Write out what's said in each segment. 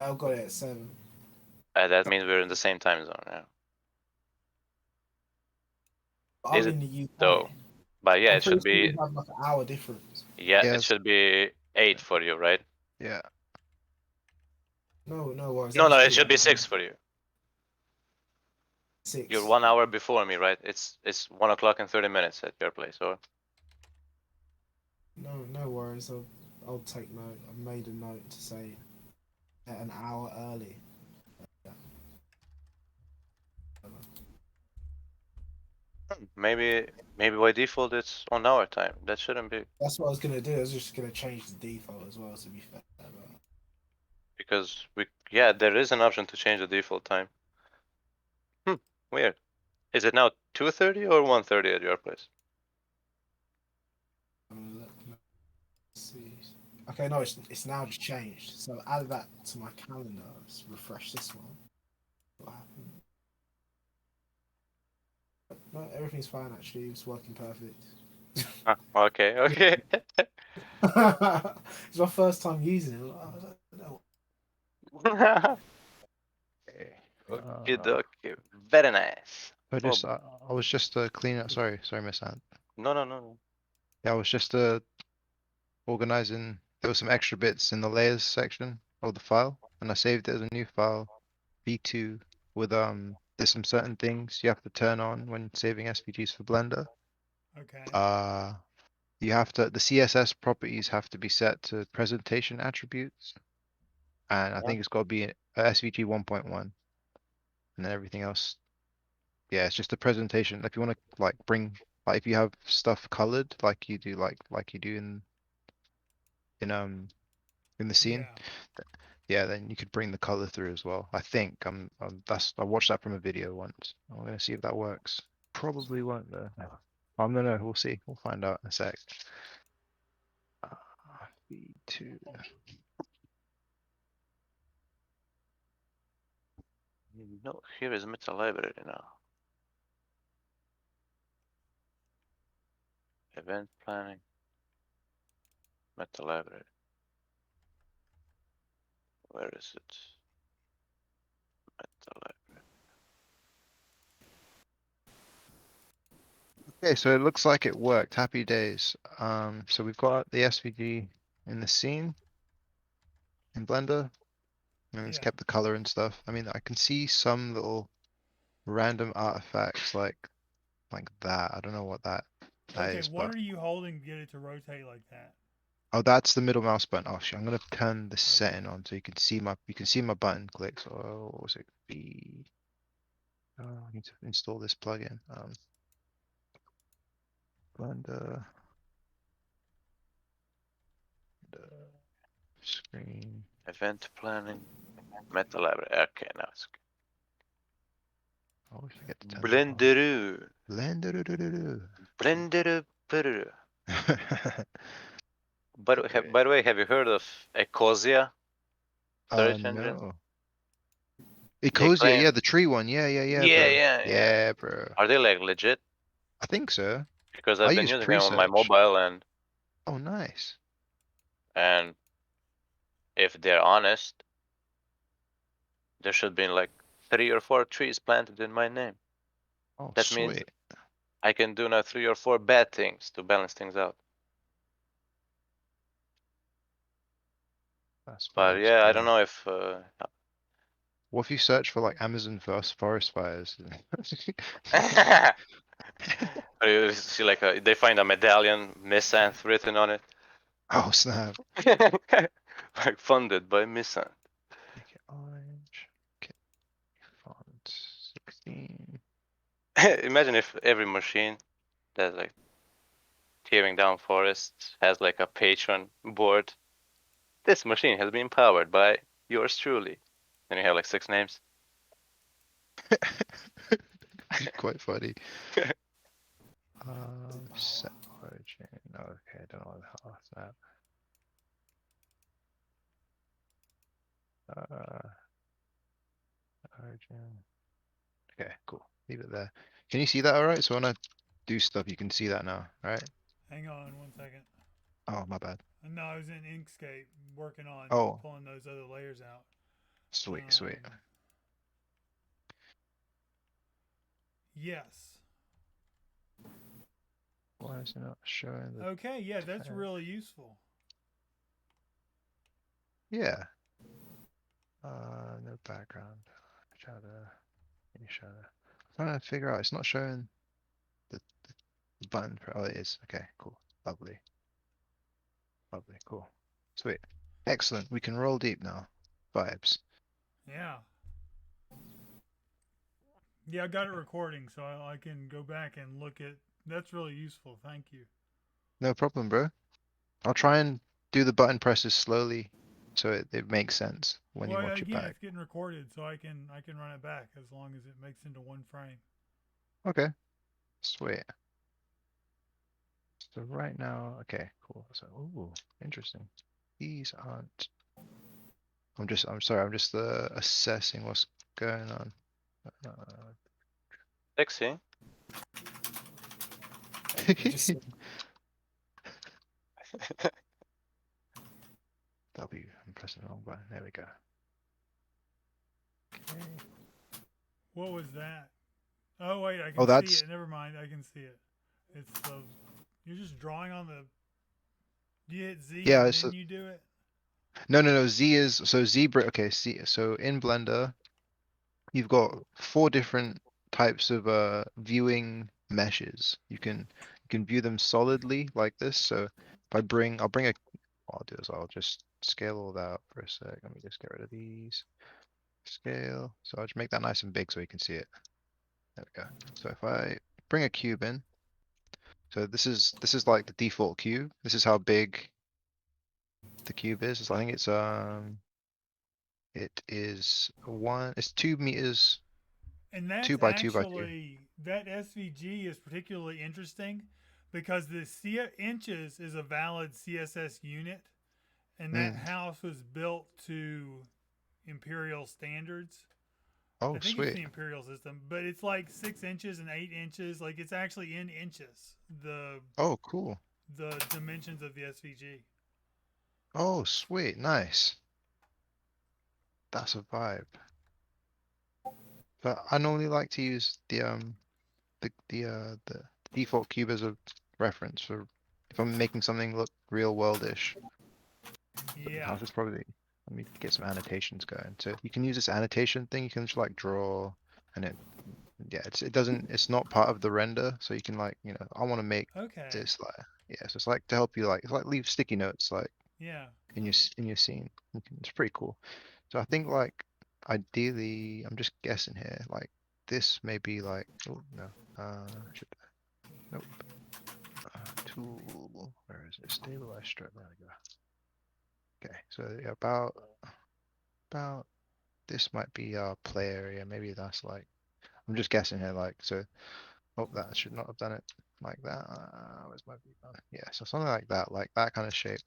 I've got it at 7. That means we're in the same time zone now. I'm Is it in the UK. though? But yeah, I'm it pretty should sure we be. have like an hour difference. Yeah, it Yes. should be 8 for you, right? Yeah. No worries. No, That's no, it cool. should be 6 for you. You're 6. 1 hour before me, right? It's 1 o'clock and 30 minutes at your place, or No worries. I'll take note. I've made a note to say an hour early. Yeah. maybe by default it's on our time. That shouldn't be, That's what I was gonna do. I was just gonna change the default as well. To be fair, but because there is an option to change the default time. Hmm, weird. Is it now 2:30 or 1:30 at your place? I'm gonna look. Let's see. Okay, no, it's now just changed. So add that to my calendar. Let's refresh this one. What happened? No, everything's fine actually. It's working perfect. Ah, okay, okay. It's my first time using it. I don't know. Okay, Uh, dokie. Very nice. I Oh, just, I was just cleaning up. Sorry, Miss Ant. no, no, no. Yeah, I was just organizing. There were some extra bits in the layers section of the file, and I saved it as a new file, v2, with there's some certain things you have to turn on when saving SVGs for Blender. Okay. Uh, you have to, the CSS properties have to be set to presentation attributes, and I Yeah. think it's got to be a SVG 1.1, and then everything else. Yeah, it's just a presentation. If you want to like bring, like if you have stuff colored, like you do, like you do in in the scene, Yeah. yeah, then you could bring the color through as well. I think that's I watched that from a video once. I'm gonna see if that works. Probably won't though. I don't know. We'll see. We'll find out in a sec. Uh, V2. No, here is Meta Library now. Event planning. Meta Library. Where is it? Meta Library. Okay, so it looks like it worked. Happy days. So we've got the SVG in the scene in Blender, and it's Yeah. kept the color and stuff. I mean, I can see some little random artifacts like that. I don't know what that Okay, is, what but are you holding to get it to rotate like that? oh, that's the middle mouse button. Oh shit, I'm gonna turn the Okay. setting on so you can see my button clicks. Oh, what was it? B. Oh, I need to install this plugin. Blender, screen. Event planning. Meta Library. Okay, now it's I always forget to turn that on. Blenderoo. Blender. Blenderoo. Okay. By the way, have you heard of Ecosia search engine? No. They Ecosia, claim. yeah, the tree one. Yeah, Yeah, bro. yeah, yeah. Yeah, bro. Are they like legit? I think so. Because I I've been use using them on my pre-search. mobile, Oh, nice. and if they're honest, there should be like 3 or 4 trees planted in my name. Oh, That means sweet. I can do now 3 or 4 bad things to balance things out. That's But badass, yeah, I don't bro. know if What if you search for like Amazon forest fires? you see like they find a medallion, Missanth written on it, Oh, snap. like funded by Missanth. Make it orange. Okay, font 16. Imagine if every machine that's like tearing down forests has like a patron board. This machine has been powered by yours truly. And you have like 6 names. Quite funny. Set origin. Okay, I don't know what the hell that's that. Origin. Okay, cool. Leave it there. Can you see that all right? So when I do stuff, you can see that now, right? Hang on 1 second. Oh, my bad. No, I was in Inkscape working on Oh, pulling those other layers out. Sweet, sweet. Yes. Why is it not showing the Okay, yeah, that's text? really useful. Yeah. No background. Shadow. Any shadow. I'm trying to figure out. It's not showing the button. Oh, it is. Okay, cool. Lovely. Lovely. Cool. Sweet. Excellent. We can roll deep now. Vibes. Yeah. Yeah, I got it recording, so I can go back and look at. That's really useful. Thank you. No problem, bro. I'll try and do the button presses slowly so it makes sense when you Well, watch it again, back. it's getting recorded, so I can run it back as long as it makes into one frame. Okay. Sweet. So right now, okay, cool. So, ooh, interesting. These aren't. I'm sorry. I'm just assessing what's going on. Sexy. You just W. I'm pressing the wrong button. There we go. Okay. What was that? Oh wait, I Oh, can see that's it. Never mind, I can see it. It's the. You're just drawing on the. Do you hit Z yeah. and So then you do it? no. Z is so Z. Okay. See. So in Blender, you've got 4 different types of viewing meshes. You can view them solidly like this. So if I'll bring a what I'll do is I'll just scale all that out for a sec. Let me just get rid of these. Scale. So I'll just make that nice and big so you can see it. There we go. So if I bring a cube in, so this is like the default cube. This is how big the cube is. I think it is it's 2 meters, And two that's by two by two. actually that SVG is particularly interesting because the inches is a valid CSS unit, and that Mm. house was built to imperial standards. Oh, I think it's sweet. the imperial system, but it's like 6 inches and 8 inches. Like it's actually in inches. Oh, cool. The dimensions of the SVG. Oh, sweet. Nice. That's a vibe. But I normally like to use the default cube as a reference for if I'm making something look real worldish. So Yeah. I'll just probably let me get some annotations going. So you can use this annotation thing. You can just like draw, and yeah, it's not part of the render. So you can like I want to make Okay. this like yeah. So it's like to help you like it's like leave sticky notes like Yeah. in your scene. It's pretty cool. So I think like ideally, I'm just guessing here. Like this may be like oh no should nope tool where is it stabilize strip there we go. Okay, so yeah, about this might be our play area. Maybe that's like I'm just guessing here. Like so, oh that should not have done it like that. Where's my view gone? Yeah, so something like that kind of shape.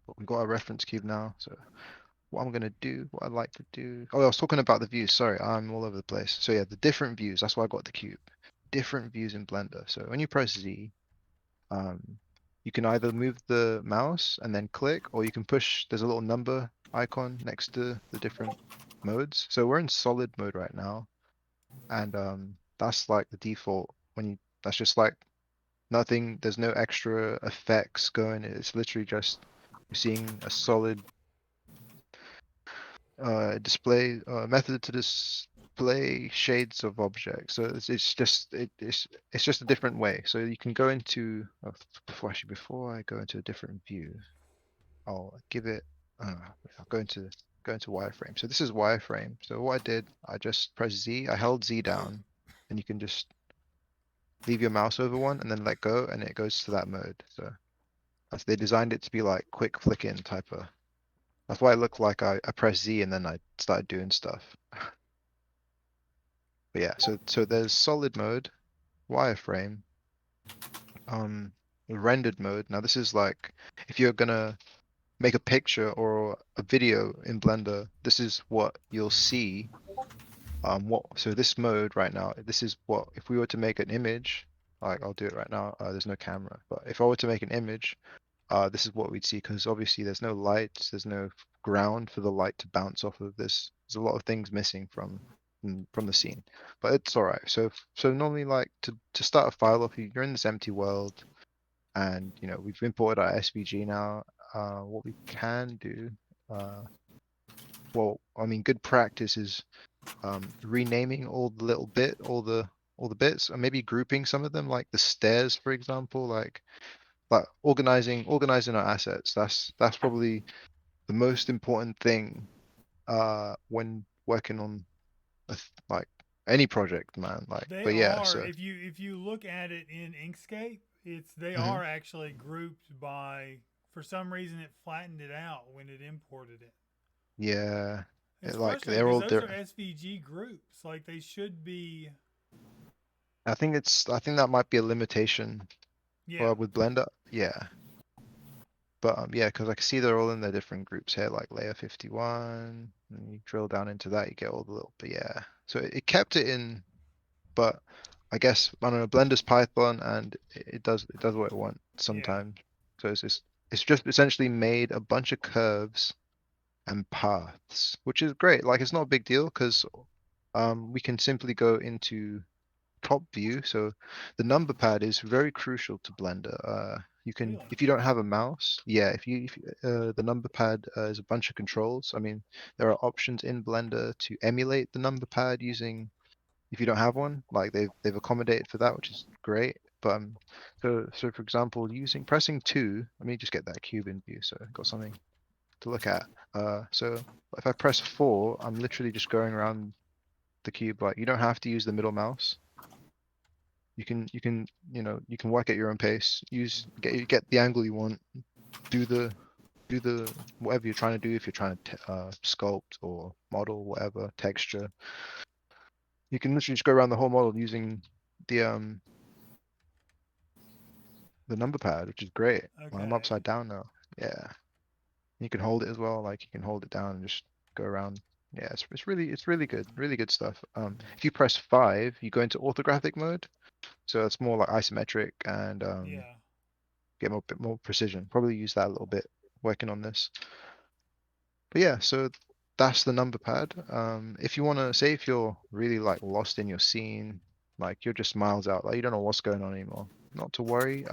But we've got a reference cube now, so what I'm gonna do, what I'd like to do. Oh, I was talking about the views. Sorry, I'm all over the place. So yeah, the different views. That's why I got the cube. Different views in Blender. So when you press Z, um, you can either move the mouse and then click, or you can push. There's a little number icon next to the different modes. So we're in solid mode right now, and that's like the default. That's just like nothing. There's no extra effects going. It's literally just you're seeing a solid display method to display shades of objects. So it's just a different way. So you can go into before I go into a different view, I'll give it. I'll go into wireframe. So this is wireframe. So what I did, I just press Z. I held Z down, and you can just leave your mouse over one and then let go, and it goes to that mode. So they designed it to be like quick flick in type of. That's why it looked like I pressed Z and then I started doing stuff. But yeah, so there's solid mode, wireframe, um, rendered mode. Now this is like if you're gonna make a picture or a video in Blender, this is what you'll see. So this mode right now, this is what if we were to make an image, like I'll do it right now. There's no camera, but if I were to make an image, this is what we'd see, because obviously there's no lights, there's no ground for the light to bounce off of this. There's a lot of things missing from the scene, but it's all right. So normally, like to start a file off, you're in this empty world, and we've imported our SVG now. What we can do, well, I mean, good practice is renaming all the bits, and maybe grouping some of them, like the stairs, for example, like organizing our assets. That's probably the most important thing when working on like any project, man. Like, They but yeah, are, so if you look at it in Inkscape, they mhm. are actually grouped by, for some reason it flattened it out when it imported it. Yeah, It's like frustrating they're because all those there. are SVG groups. Like they should be. I think that might be a limitation Yeah. with Blender. Yeah, but yeah, because I can see they're all in their different groups here, like layer 51. And you drill down into that, you get all the little. But yeah, so it kept it in, but I guess I don't know. Blender's Python, and it does what it wants Yeah. sometimes. So it's just essentially made a bunch of curves and paths, which is great. Like it's not a big deal because we can simply go into top view. So the number pad is very crucial to Blender. You can, Really. if you don't have a mouse, yeah, the number pad is a bunch of controls. I mean, there are options in Blender to emulate the number pad using, if you don't have one, like they've accommodated for that, which is great. But so for example, pressing 2, let me just get that cube in view so I've got something to look at. So if I press 4, I'm literally just going around the cube. Like you don't have to use the middle mouse. You can work at your own pace. Get the angle you want. Do the whatever you're trying to do. If you're trying to sculpt or model whatever texture, you can literally just go around the whole model using the um the number pad, which is great. Well, I'm Okay. upside down now. Yeah, you can hold it as well. Like you can hold it down and just go around. Yeah, it's really good, really good stuff. If you press 5, you go into orthographic mode, so it's more like isometric and Yeah. get a bit more precision. Probably use that a little bit working on this. But yeah, so that's the number pad. If you want to say if you're really like lost in your scene, like you're just miles out, like you don't know what's going on anymore, not to worry.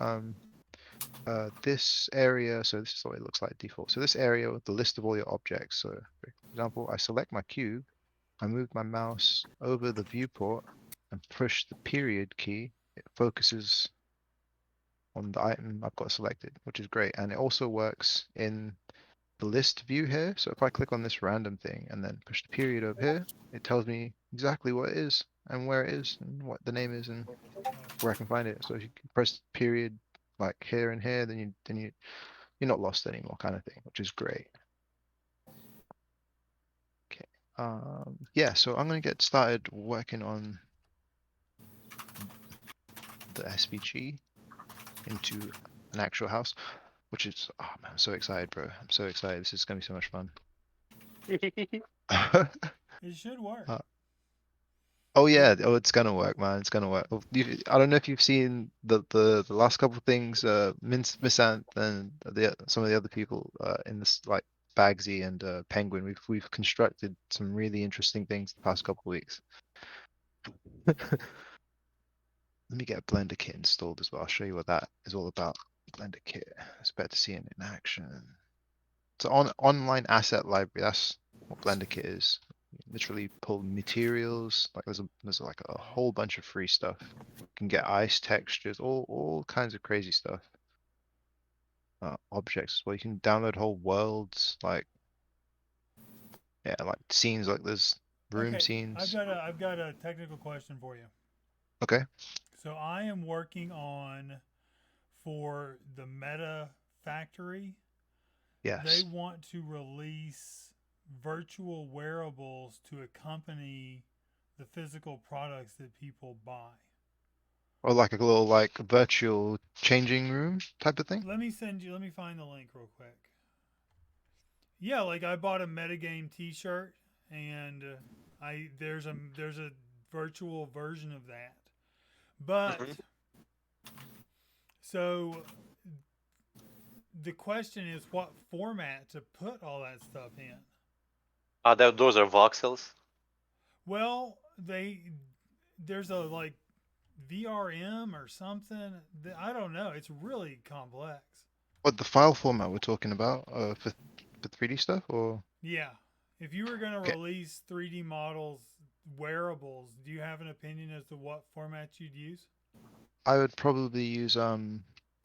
This area, so this is what it looks like default. So this area with the list of all your objects. So for example, I select my cube, I move my mouse over the viewport and push the period key. It focuses on the item I've got selected, which is great. And it also works in the list view here. So if I click on this random thing and then push the period over here, it tells me exactly what it is and where it is and what the name is and where I can find it. So if you can press period like here and here, you're not lost anymore, kind of thing, which is great. Okay. Yeah, so I'm gonna get started working on the SVG into an actual house, which is, oh man, I'm so excited, bro. I'm so excited. This is gonna be so much fun. It should work. Uh, Oh yeah, oh it's gonna work, man. It's gonna work. Oh, I don't know if you've seen the last couple of things, Missant and some of the other people in this like Bagsy and Penguin. We've constructed some really interesting things the past couple of weeks. Let me get a Blender kit installed as well. I'll show you what that is all about. Blender kit. It's better to see it in action. It's an online asset library. That's what Blender kit is. Literally pull materials. Like there's like a whole bunch of free stuff. You can get ice textures, all kinds of crazy stuff. Objects as well. You can download whole worlds, like yeah, like scenes. Like there's room Okay. I've scenes. got a technical question for you. Okay. So I am working on, for the Meta Factory, they Yes. want to release virtual wearables to accompany the physical products that people buy. Or like a little like virtual changing room type of thing. Let me find the link real quick. Yeah, like I bought a metagame T-shirt, and there's a virtual version of that. But Mhm. so the question is what format to put all that stuff in. Those are voxels. Well, there's a like VRM or something. I don't know. It's really complex. What the file format we're talking about for 3D stuff, or Yeah. If you were going to okay, release 3D models, wearables, do you have an opinion as to what format you'd use? I would probably use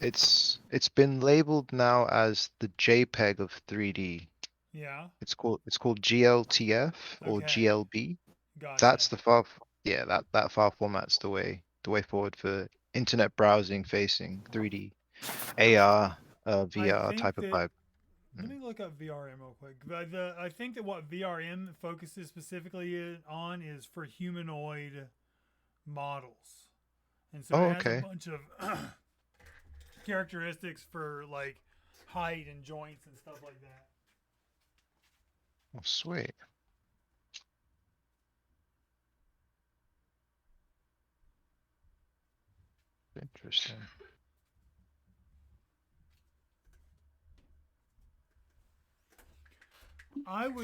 it's been labeled now as the JPEG of 3D. Yeah. It's called GLTF or Okay. GLB. Gotcha. That's the file. Yeah, that file format's the way forward for internet browsing facing 3D AR, I VR think type of that vibe. let me look up VRM real quick. I think that what VRM focuses specifically on is for humanoid models, and so it Oh, has a okay. bunch of characteristics for like height and joints and stuff like that. Oh, sweet. Interesting.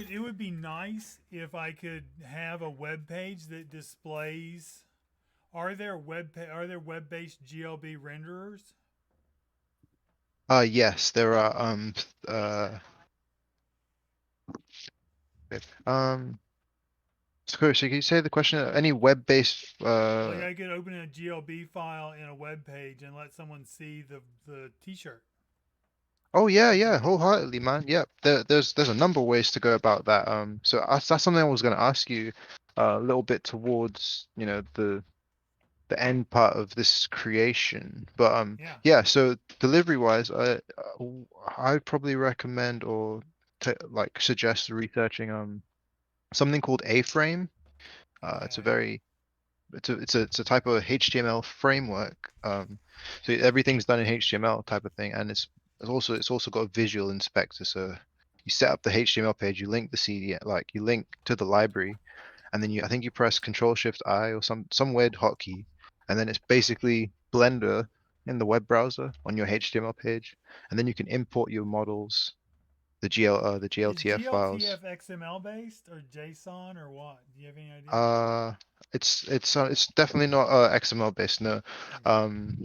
It would be nice if I could have a web page that displays. Are there web based GLB renderers? Yes, there are um so can you say the question? Any web-based Like I could open a GLB file in a web page and let someone see the T-shirt. Oh yeah, yeah, wholeheartedly, man. Yep. There's a number of ways to go about that. So that's something I was going to ask you a little bit towards, the end part of this creation. But Yeah. yeah. So delivery wise, I'd probably recommend or like suggest researching something called A-frame. It's a Okay. very it's a type of HTML framework. So everything's done in HTML type of thing, and it's also got a visual inspector. So you set up the HTML page, you link the CD, like you link to the library, and then I think you press Control Shift I or some weird hotkey, and then it's basically Blender in the web browser on your HTML page, and then you can import your models, the Is GLTF files. GLTF XML based or JSON or what? Do you have any idea? Uh, it's definitely not XML based. No, Okay. um,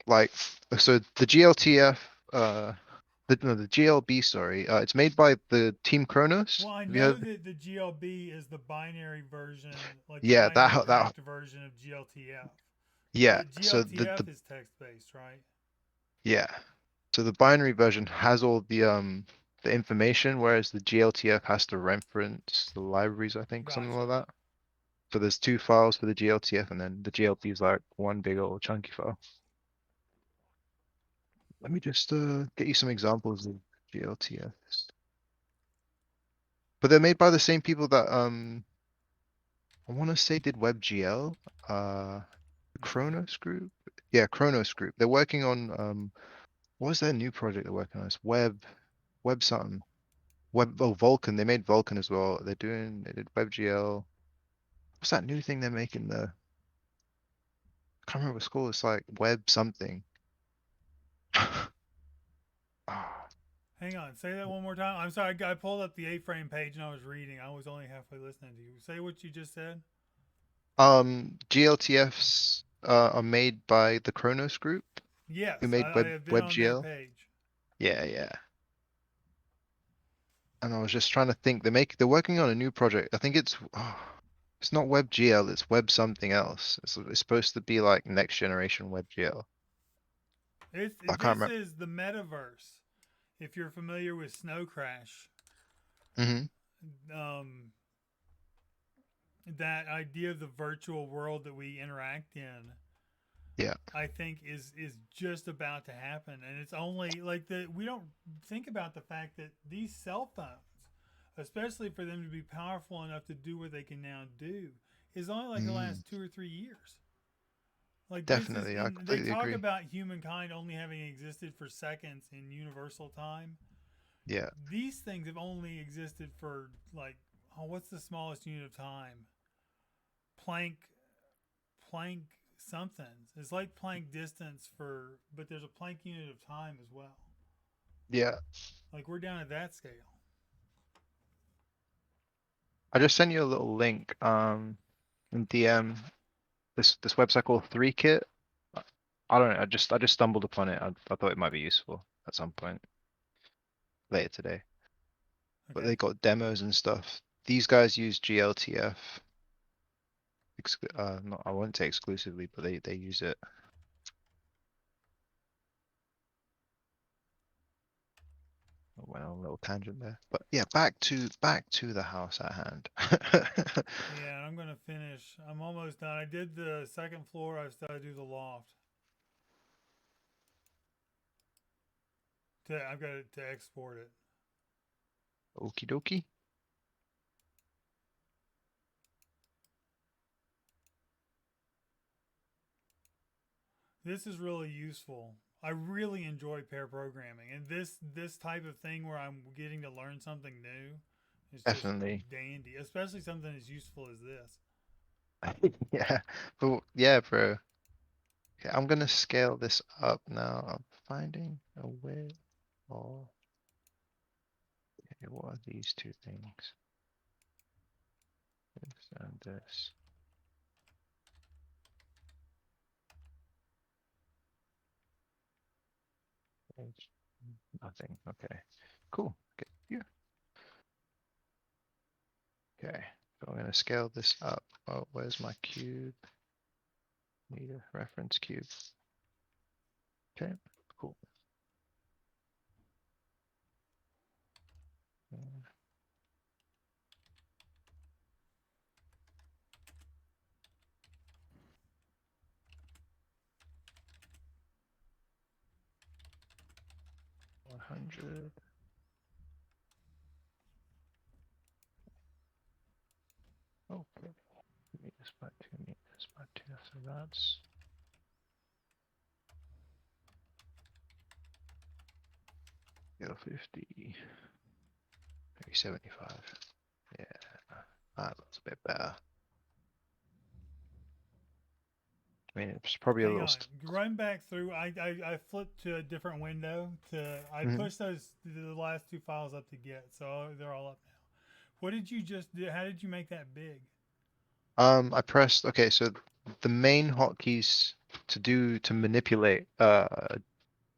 like so the GLTF the GLB, sorry, it's made by the Team Kronos. Well, I Have you know heard? that the GLB is the binary version, like the Yeah, binary that packed version of GLTF. yeah. But So the GLTF is text based, right? yeah, so the binary version has all the information, whereas the GLTF has to reference the libraries, I think, something Gotcha. like that. So there's two files for the GLTF, and then the GLB is like one big old chunky file. Let me just get you some examples of GLTFs. But they're made by the same people that I want to say did WebGL, the Okay. Kronos group. Yeah, Kronos group. They're working on what was their new project they're working on? It's web something. Vulkan. They made Vulkan as well. They did WebGL. What's that new thing they're making there? I can't remember what it's called. It's like web something. Ah, Hang on. Say that one more time. I'm sorry. I pulled up the A-frame page and I was reading. I was only halfway listening to you. Say what you just said. GLTFs are made by the Kronos group who Yes, made I have been on their WebGL. page. Yeah, yeah. And I was just trying to think. They're working on a new project. I think it's not WebGL. It's Web something else. It's supposed to be like next generation WebGL. I can't This remember. is the metaverse. If you're familiar with Snow Crash, Hmm. um, that idea of the virtual world that we interact in, Yeah. I think is just about to happen, and it's only like we don't think about the fact that these cell phones, especially for them to be powerful enough to do what they can now do, is only like the Mm, last 2 or 3 years. Like this is, definitely. I and they completely talk agree. about humankind only having existed for seconds in universal time. Yeah. These things have only existed for like, oh, what's the smallest unit of time? Planck, Planck something. It's like Planck distance for, but there's a Planck unit of time as well. Yeah. Like we're down at that scale. I just sent you a little link in DM. This website called 3Kit. I don't know. I just stumbled upon it. I thought it might be useful at some point later today. But Okay. they got demos and stuff. These guys use GLTF. Not, I won't say exclusively, but they use it. I went on a little tangent there. But yeah, back to the house at hand. Yeah, and I'm gonna finish. I'm almost done. I did the second floor. I still gotta do the loft. I've got to export it. Okie dokie. This is really useful. I really enjoy pair programming, and this type of thing where I'm getting to learn something new is just Definitely. dandy, especially something as useful as this. Yeah. But yeah, bro. Okay, I'm gonna scale this up now. I'm finding a way. Oh, okay, what are these two things? This and this. Page. Nothing. Okay. Cool. Okay. Yeah. Okay. So I'm gonna scale this up. Oh, where's my cube? Need a reference cube. Okay. Cool. 100. Okay. Meters by 2 meters by 2. So that's 50. Maybe 75. Yeah. That looks a bit better. I mean, it's probably a Hang little. on, run back through. I flipped to a different window to. I Mhm. pushed the last two files up to get, so they're all up now. What did you just do? How did you make that big? I pressed. Okay, so the main hotkeys to manipulate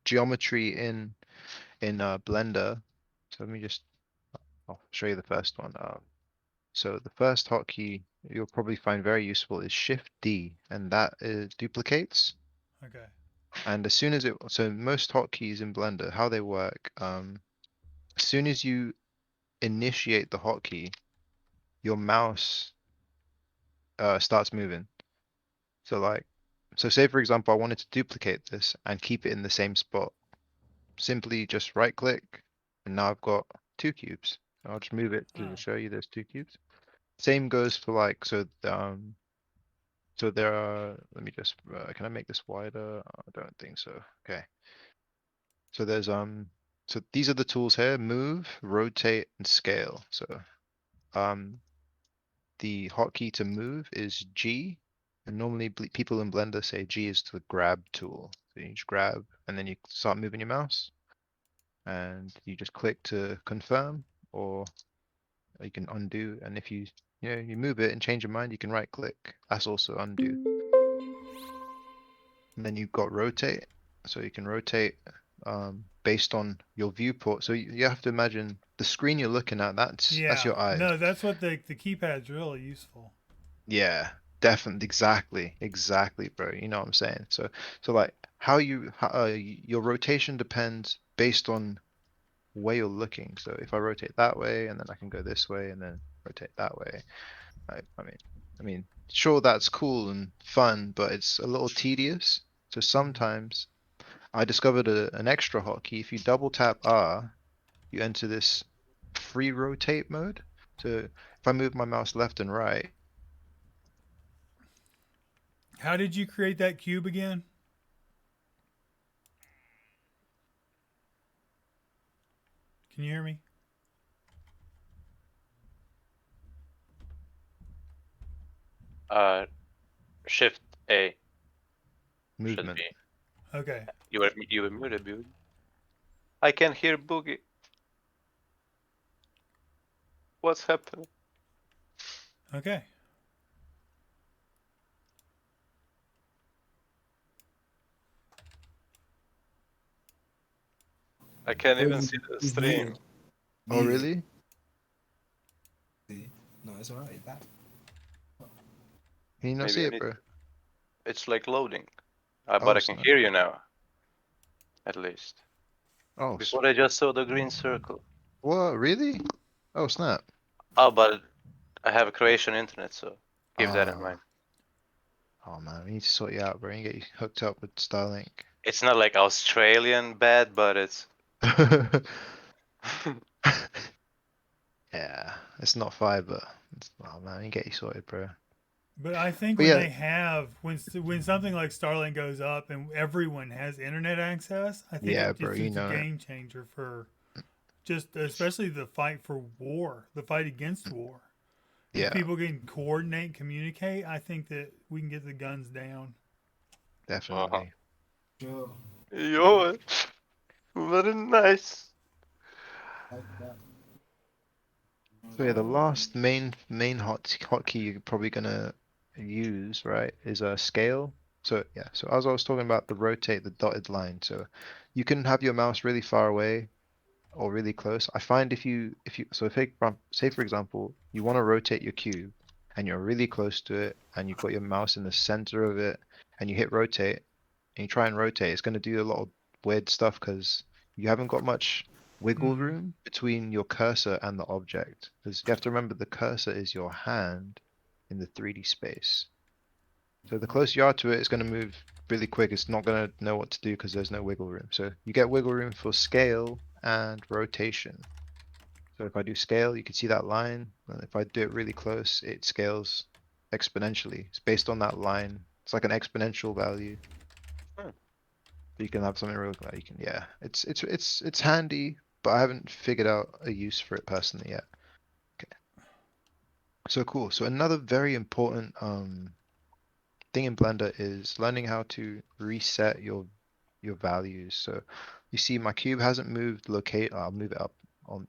geometry in Blender. So let me just. I'll show you the first one. So the first hotkey you'll probably find very useful is Shift D, and that duplicates. Okay. And as soon as so most hotkeys in Blender, how they work, as soon as you initiate the hotkey, your mouse starts moving. So like, so say for example, I wanted to duplicate this and keep it in the same spot. Simply just right click, and now I've got 2 cubes. I'll just move it to Oh, show you there's 2 cubes. Same goes for like, so there are, let me just, can I make this wider? I don't think so. Okay. So there's, so these are the tools here: move, rotate, and scale. So, um, the hotkey to move is G, and normally people in Blender say G is the grab tool. So you just grab, and then you start moving your mouse, and you just click to confirm, or you can undo. And if you move it and change your mind, you can right click. That's also undo. And then you've got rotate, so you can rotate based on your viewport. So you have to imagine the screen you're looking at. That's yeah. your eyes. No, that's what the keypad's really useful. Yeah, definitely, exactly, bro. You know what I'm saying? So like your rotation depends based on where you're looking. So if I rotate that way, and then I can go this way, and then rotate that way. I mean, sure, that's cool and fun, but it's a little tedious. So sometimes I discovered an extra hotkey. If you double tap R, you enter this free rotate mode. So if I move my mouse left and right, How did you create that cube again? Can you hear me? Uh, Shift A should movement. be. Okay. You were muted, dude. I can hear Boogie. What's happening? Okay. I can't Oh, even see the he's stream. muted. Oh, Muted. really? See? No, it's alright. He's back. Can you not Maybe see I it, need. bro? It's like loading. Oh, But I can snap. hear you now, at least. Oh, Before I just saw the green circle. what? Really? Oh, snap. Oh, but I have a Croatian internet, so keep that in Ah. mind. Oh, man, we need to sort you out, bro. You get you hooked up with Starlink. It's not like Australian bad, but it's. Yeah, it's not fiber. Oh, man, you get you sorted, bro. But I think But when yeah, they have when something like Starlink goes up and everyone has internet access, I think yeah, bro, you it's a know it. game changer for just especially the fight for war, the fight against war. If Yeah, people can coordinate, communicate, I think that we can get the guns down. Uh-huh. definitely. Sure. Yo, very nice. Like that. So yeah, the last main hotkey you're probably gonna use, right, is a scale. So yeah, so as I was talking about the rotate, the dotted line. So you can have your mouse really far away or really close. I find if you so if say for example you want to rotate your cube and you're really close to it and you've got your mouse in the center of it and you hit rotate and you try and rotate, it's going to do a lot of weird stuff because you haven't got much wiggle Hmm. room between your cursor and the object. Because you have to remember the cursor is your hand in the 3D space. So the closer you are to it, it's going to move really quick. It's not going to know what to do because there's no wiggle room. So you get wiggle room for scale and rotation. So if I do scale, you can see that line. And if I do it really close, it scales exponentially. It's based on that line. It's like an exponential value. Hmm. You can have something real like you can, yeah. It's handy, but I haven't figured out a use for it personally yet. Okay. So cool. So another very important thing in Blender is learning how to reset your values. So you see my cube hasn't moved locate, I'll move it up.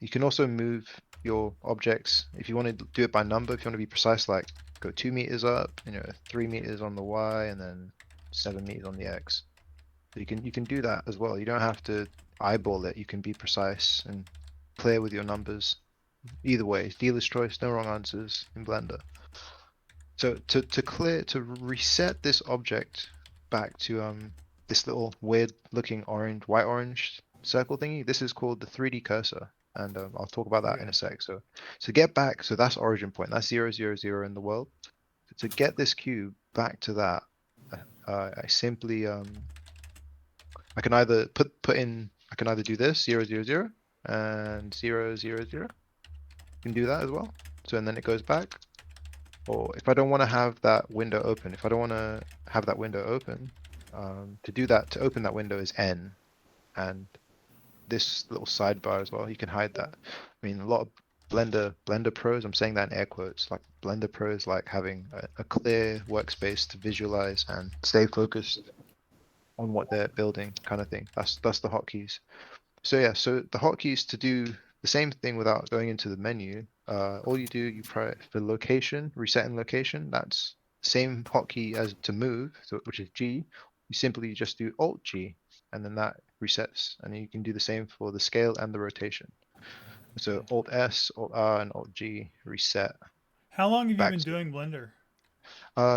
You can also move your objects if you want to do it by number, if you want to be precise, like go 2 meters up, 3 meters on the Y and then 7 meters on the X. So you can do that as well. You don't have to eyeball it. You can be precise and play with your numbers. Either way, dealer's choice, no wrong answers in Blender. So to reset this object back to this little weird looking white orange circle thingy, this is called the 3D cursor, and I'll talk about that in Okay. a sec. So to get back, so that's origin point, that's 0, 0, 0 in the world. To get this cube back to that, I simply I can either I can either do this 0, 0, 0 and 0, 0, 0. You can do that as well. So and then it goes back. Or if I don't want to have that window open, if I don't want to have that window open, to do that, to open that window is N, and this little sidebar as well, you can hide that. I mean, a lot of Blender pros, I'm saying that in air quotes, like Blender pros like having a clear workspace to visualize and stay focused on what they're building, kind of thing. That's the hotkeys. So yeah, so the hotkeys to do the same thing without going into the menu. All you do, you for location, resetting location. That's same hotkey as to move, so which is G. You simply just do Alt G, and then that resets. And then you can do the same for the scale and the rotation. So Alt S, Alt R, and Alt G reset How long have you back been to. doing Blender?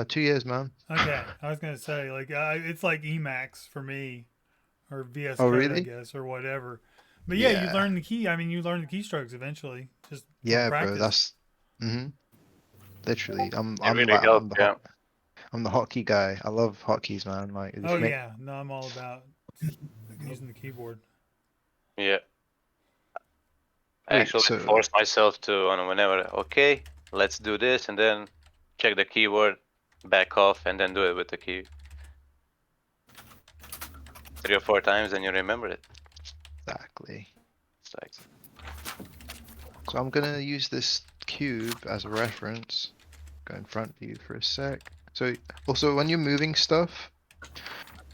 2 years, man. Okay, I was gonna say like it's like Emacs for me, or VS Oh Code, I really? guess, or whatever. But yeah, you Yeah, learn the key. I mean, you learn the keystrokes eventually, just from yeah, bro. practice. That's literally. It really helped, yeah. I'm the hotkey guy. I love hotkeys, man. Like it Oh just make yeah, no, I'm all about using the keyboard. Yeah. I wait. actually So force myself to, on whenever, okay, let's do this, and then check the keyboard, back off, and then do it with the key 3 or 4 times, and you remember it. exactly. It's like, So I'm gonna use this cube as a reference. Go in front view for a sec. So also when you're moving stuff,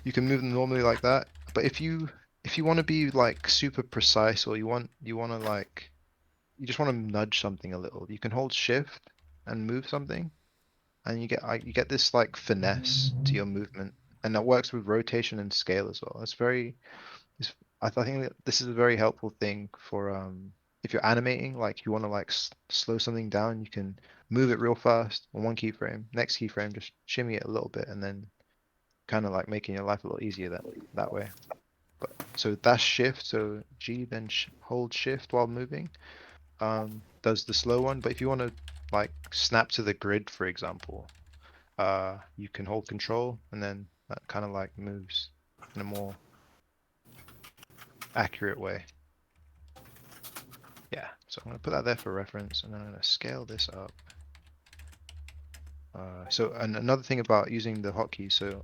you can move them normally like that. But if you if you want to be like super precise, or you want to like you just want to nudge something a little, you can hold shift and move something, and you get this like finesse to your movement, and that works with rotation and scale as well. It's very it's, I think that this is a very helpful thing for if you're animating, like you want to like slow something down, you can move it real fast on one keyframe, next keyframe just shimmy it a little bit, and then kind of like making your life a little easier that way. But so that's shift, so G then hold shift while moving does the slow one. But if you want to like snap to the grid, for example, you can hold control, and then that kind of like moves in a more accurate way. Yeah, so I'm gonna put that there for reference, and then I'm gonna scale this up. So and another thing about using the hotkeys, so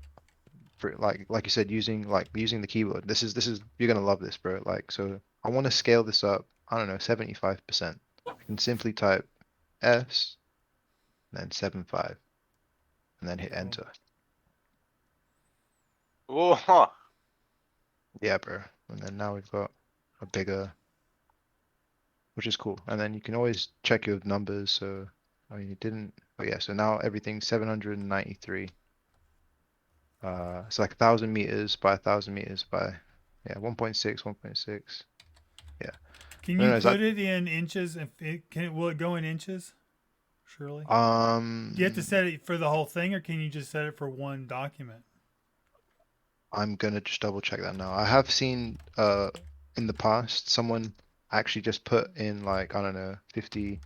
for like you said, using the keyboard. This is you're gonna love this, bro. Like so, I want to scale this up. I don't know, 75%. I can simply type S, and then 75, and then hit Cool. enter. Whoa. Yeah, bro. And then now we've got a bigger, which is cool. And then you can always check your numbers. So I mean, you didn't. Oh yeah. So now everything's 793. It's like 1,000 meters by 1,000 meters by, yeah, 1.6, 1.6. Yeah. Can I don't you know, is that put it in inches? Will it go in inches? Surely. Do you have to um set it for the whole thing, or can you just set it for one document? I'm gonna just double check that now. I have seen in the past someone actually just put in like, I don't know, 50,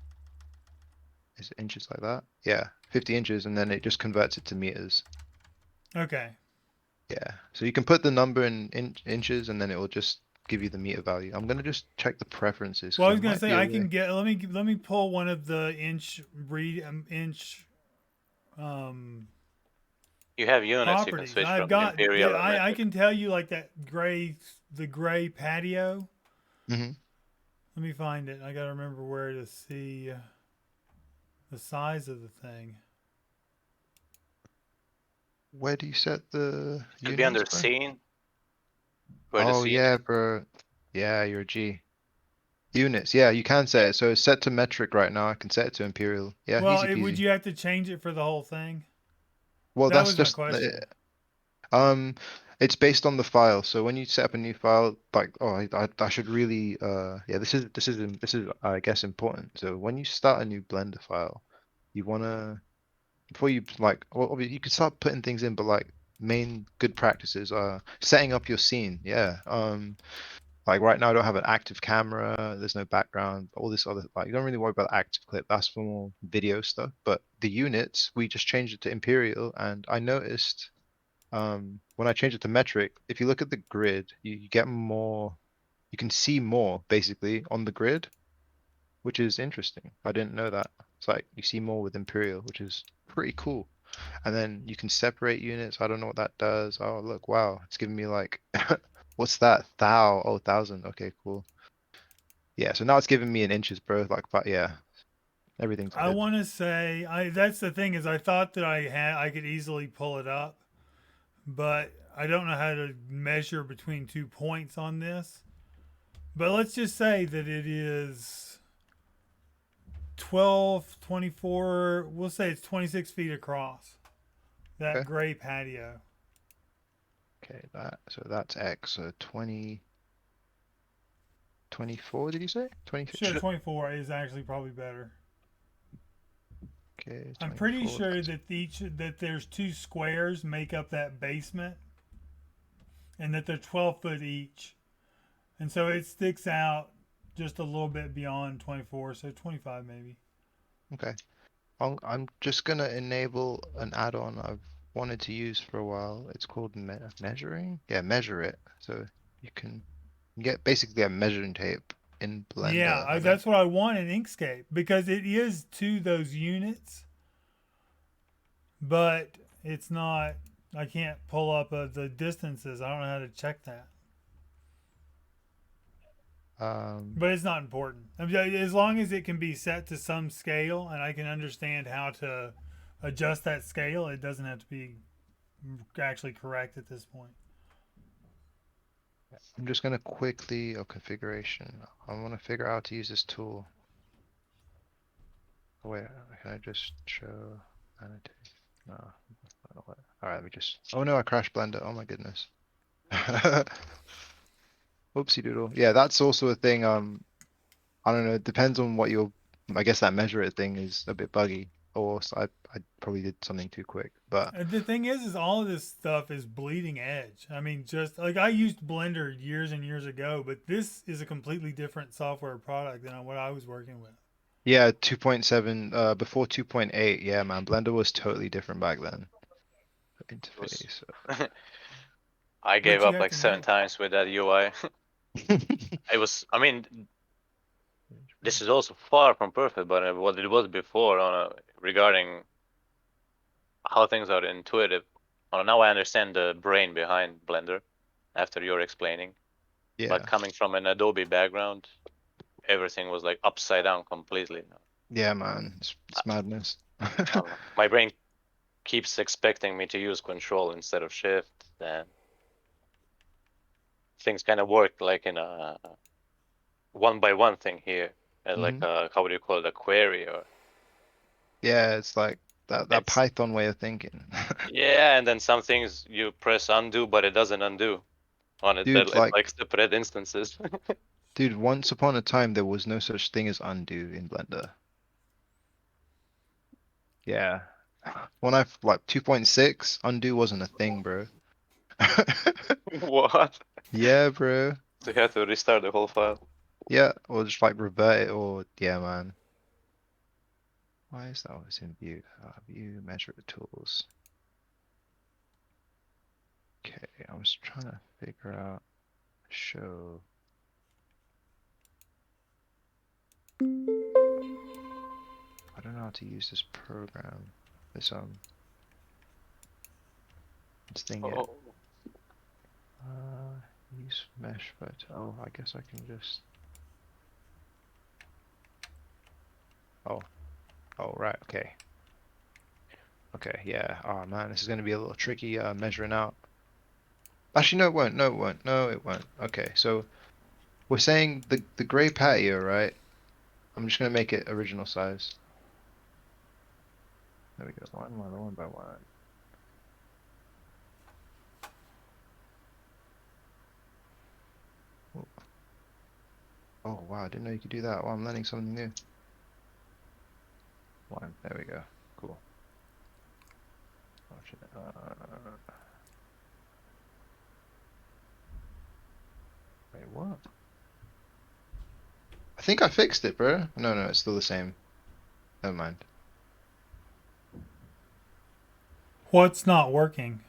is it inches like that? Yeah, 50 inches, and then it just converts it to meters. Okay. Yeah, so you can put the number in inches, and then it will just give you the meter value. I'm gonna just check the preferences Well, because I there was gonna might say be a I way. can get. Let me pull one of the inch You have units you can properties. switch I've from got. imperial and I metric. can tell you like the gray patio. Hmm. Let me find it. I gotta remember where to see the size of the thing. Where do you set the Should be units, under bro? scene, where the Oh scene yeah, is. bro. Yeah, you're a G. Units, yeah, you can set Yeah. it. So it's set to metric right now. I can set it to imperial. Yeah, Well, easy would peasy. you have to change it for the whole thing? Well, That that's was my just question. um, it's based on the file. So when you set up a new file, like, oh, I should really yeah, this is I guess important. So when you start a new Blender file, you wanna before you like, well, obviously you could start putting things in, but like main good practices are setting up your scene. Yeah. Like right now I don't have an active camera, there's no background, all this other, like you don't really worry about the active clip, that's for more video stuff. But the units, we just changed it to imperial, and I noticed when I changed it to metric, if you look at the grid, you get more, you can see more basically on the grid, which is interesting. I didn't know that. It's like you see more with imperial, which is pretty cool. And then you can separate units. I don't know what that does. Oh, look, wow. It's giving me like, what's that? Thou. Oh, 1,000. Okay, cool. Yeah, so now it's giving me in inches, bro. Like, but yeah, everything's I good. want to say that's the thing is I thought that I could easily pull it up, but I don't know how to measure between 2 points on this. But let's just say that it is 12, 24. We'll say it's 26 feet across. That Okay. gray patio. Okay, so that's X. So 20, 24, did you say? 20, Sure, 24 is actually probably better. okay, I'm pretty 24. sure that there's two squares make up that basement, and that they're 12 foot each, and so it sticks out just a little bit beyond 24, so 25 maybe. Okay. I'm just gonna enable an add-on I've wanted to use for a while. It's called measuring. Yeah, measure it. So you can get basically a measuring tape in Yeah, Blender. I don't. that's what I want in Inkscape because it is to those units, but it's not. I can't pull up the distances. I don't know how to check that. Um, But it's not important. I mean, as long as it can be set to some scale and I can understand how to adjust that scale, it doesn't have to be actually correct at this point. I'm just gonna quickly, configuration. I want to figure out how to use this tool. Oh, wait, can I just show annotate? No, I don't know. Alright, let me just. Oh no, I crashed Blender. Oh my goodness. Oopsie doodle. Yeah, that's also a thing. I don't know. It depends on what your. I guess that measure it thing is a bit buggy, or I probably did something too quick. But And the thing is all of this stuff is bleeding edge. I mean, just like I used Blender years and years ago, but this is a completely different software product than what I was working with. yeah, 2.7. Before 2.8. Yeah, man, Blender was totally different back then. It was. Interface. I gave But you up have like to 7 know. times with that UI. It was. I mean, this is also far from perfect, but what it was before regarding how things are intuitive. Well, now I understand the brain behind Blender after you're explaining. But Yeah, coming from an Adobe background, everything was like upside down completely. yeah, man, it's madness. My brain keeps expecting me to use Control instead of Shift, and things kind of work like in a one by one thing here, like hmm a, how do you call it, a query or. Yeah, it's like that It's Python way of thinking. yeah, and then some things you press undo, but it doesn't undo on it. Dude, It's like, like separate instances. dude, once upon a time there was no such thing as undo in Blender. Yeah. When I like 2.6, undo wasn't a thing, bro. What? Yeah, bro. So you have to restart the whole file. Yeah, or just like revert it, or yeah, man. Why is that always in view? View measure tools. Okay, I was trying to figure out show. I don't know how to use this program. This this thing yet. Oh, Use mesh photo. Oh, I guess I can just. Oh, oh, right. Okay. Okay. Yeah. Oh man, this is gonna be a little tricky. Measuring out. Actually, no, it won't. No, it won't. No, it won't. Okay. So we're saying the gray patio, right? I'm just gonna make it original size. There we go. One by one. Oh, oh, wow, I didn't know you could do that. Wow, I'm learning something new. One. There we go. Cool. Watch it. Wait, what? I think I fixed it, bro. No, no, it's still the same. Never mind. What's not working?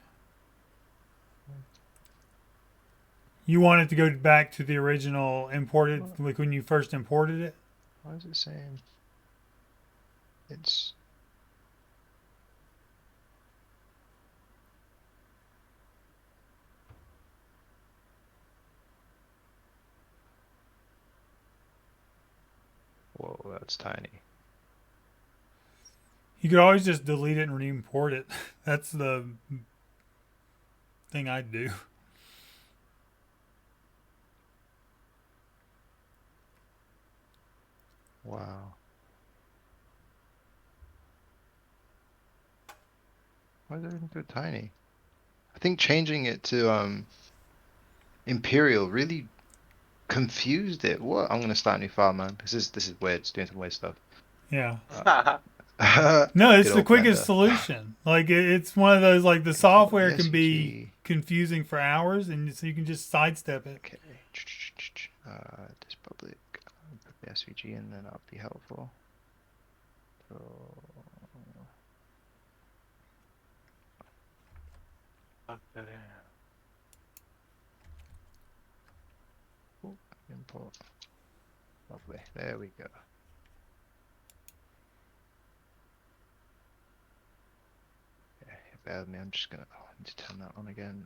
You want it to go back to the original imported, like when you first imported it? Why is it saying it's whoa, that's tiny. You could always just delete it and re-import it. That's the thing I'd do. Wow. Why is everything so tiny? I think changing it to Imperial really confused it. What? I'm gonna start a new file, man. This is weird. It's doing some weird stuff. Yeah. No, it's Good the old quickest Blender. solution. Like it's one of those like the Control software can be ESVG. confusing for hours, and so you can just sidestep it. Okay. This public. Put the SVG in, then that'll be helpful. So. Oh, import. Lovely. There we go. Yeah, bear with me. I'm just gonna. Oh, I need to turn that on again.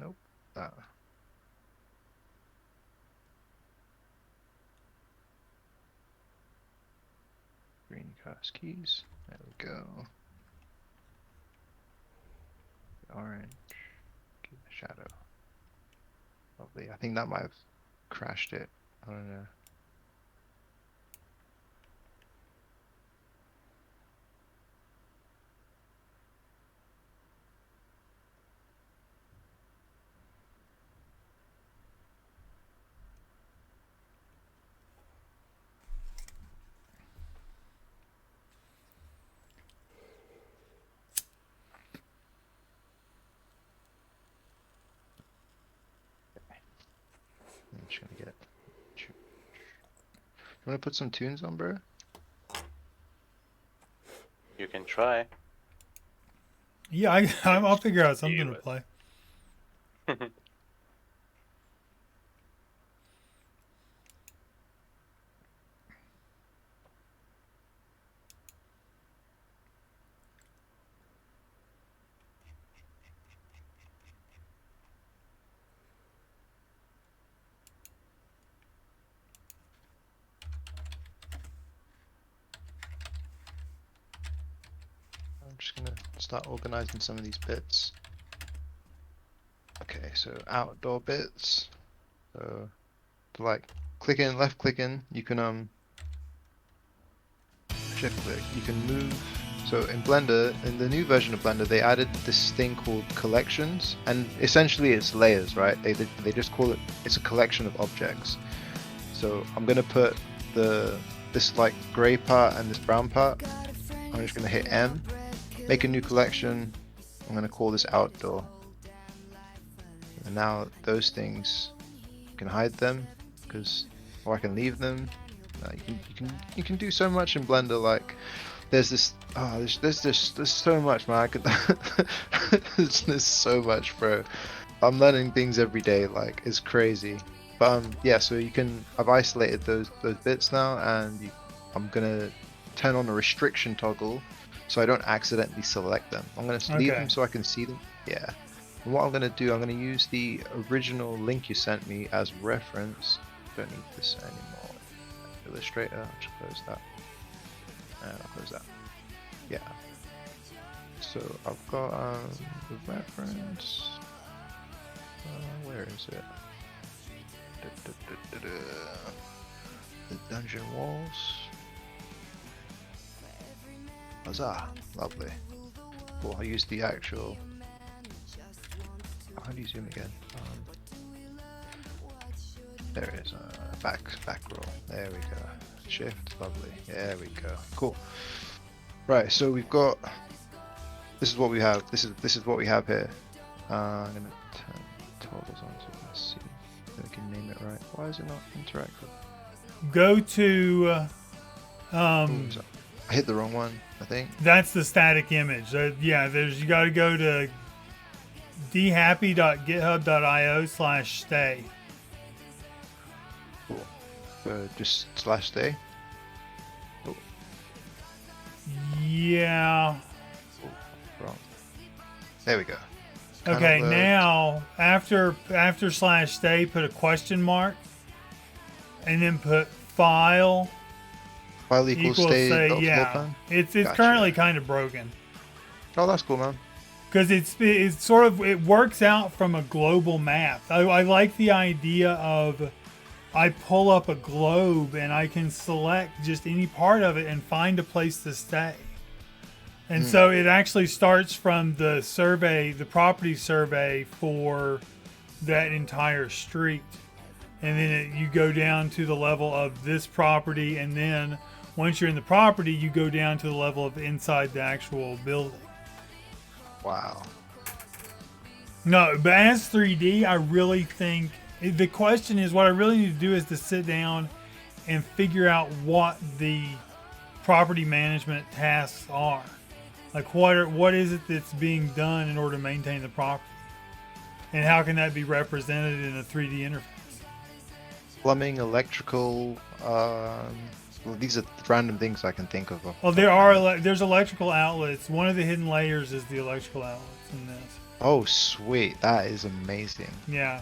Nope. That. Green cast keys. There we go. Orange. Give a shadow. Lovely. I think that might have crashed it. I don't know. I'm just gonna get. You wanna put some tunes on, bro? You can try. Yeah, I'll figure out something to it. play. I'm just gonna start organizing some of these bits. Okay, so outdoor bits. So to like clicking, left clicking, you can shift click, you can move. So in Blender, in the new version of Blender, they added this thing called collections, and essentially it's layers, right? They just call it, it's a collection of objects. So I'm gonna put this like gray part and this brown part. I'm just gonna hit M, make a new collection. I'm gonna call this outdoor. And now those things, you can hide them, or I can leave them. You can do so much in Blender. Like there's this, there's so much, man. There's so much, bro. I'm learning things every day. Like it's crazy. But yeah. So I've isolated those bits now, and I'm gonna turn on the restriction toggle, so I don't accidentally select them. I'm gonna leave them so I can see them. Yeah. And what I'm going to do, I'm going to use the original link you sent me as reference. Don't need this anymore. Illustrator, I'll just close that. And I'll close that. Yeah. So I've got the reference. Where is it? The dungeon walls. Huzzah! Lovely. Cool, I'll use the actual. How do you zoom again? There it is. Back roll. There we go. Shift. Lovely. There we go. Cool. Right. So we've got. This is what we have. This is what we have here. I'm gonna turn toggles on so let's see if we can name it right. Why is it not interactive? Go to. Ooh, I hit the wrong one, I think. That's the static image. Yeah. You got to go to dhappy.github.io/stay. Cool. So just /stay. Oh. Yeah. Oh, wrong. There we go. Okay, now after /stay, put a question mark, and then put file. File equals stay. Yeah. It's Gotcha. currently kind of broken. Oh, that's cool, man. Because it's sort of, it works out from a global map. I like the idea of I pull up a globe and I can select just any part of it and find a place to stay. And so it actually starts from the survey, the property survey for that entire street. And then you go down to the level of this property. And then once you're in the property, you go down to the level of inside the actual building. Wow. No, but as 3D, I really think the question is, what I really need to do is to sit down and figure out what the property management tasks are. Like what is it that's being done in order to maintain the property, and how can that be represented in a 3D interface? Plumbing, electrical. Well, these are random things I can think of. Well, there's electrical outlets. One of the hidden layers is the electrical outlets in this. Oh, sweet. That is amazing. Yeah.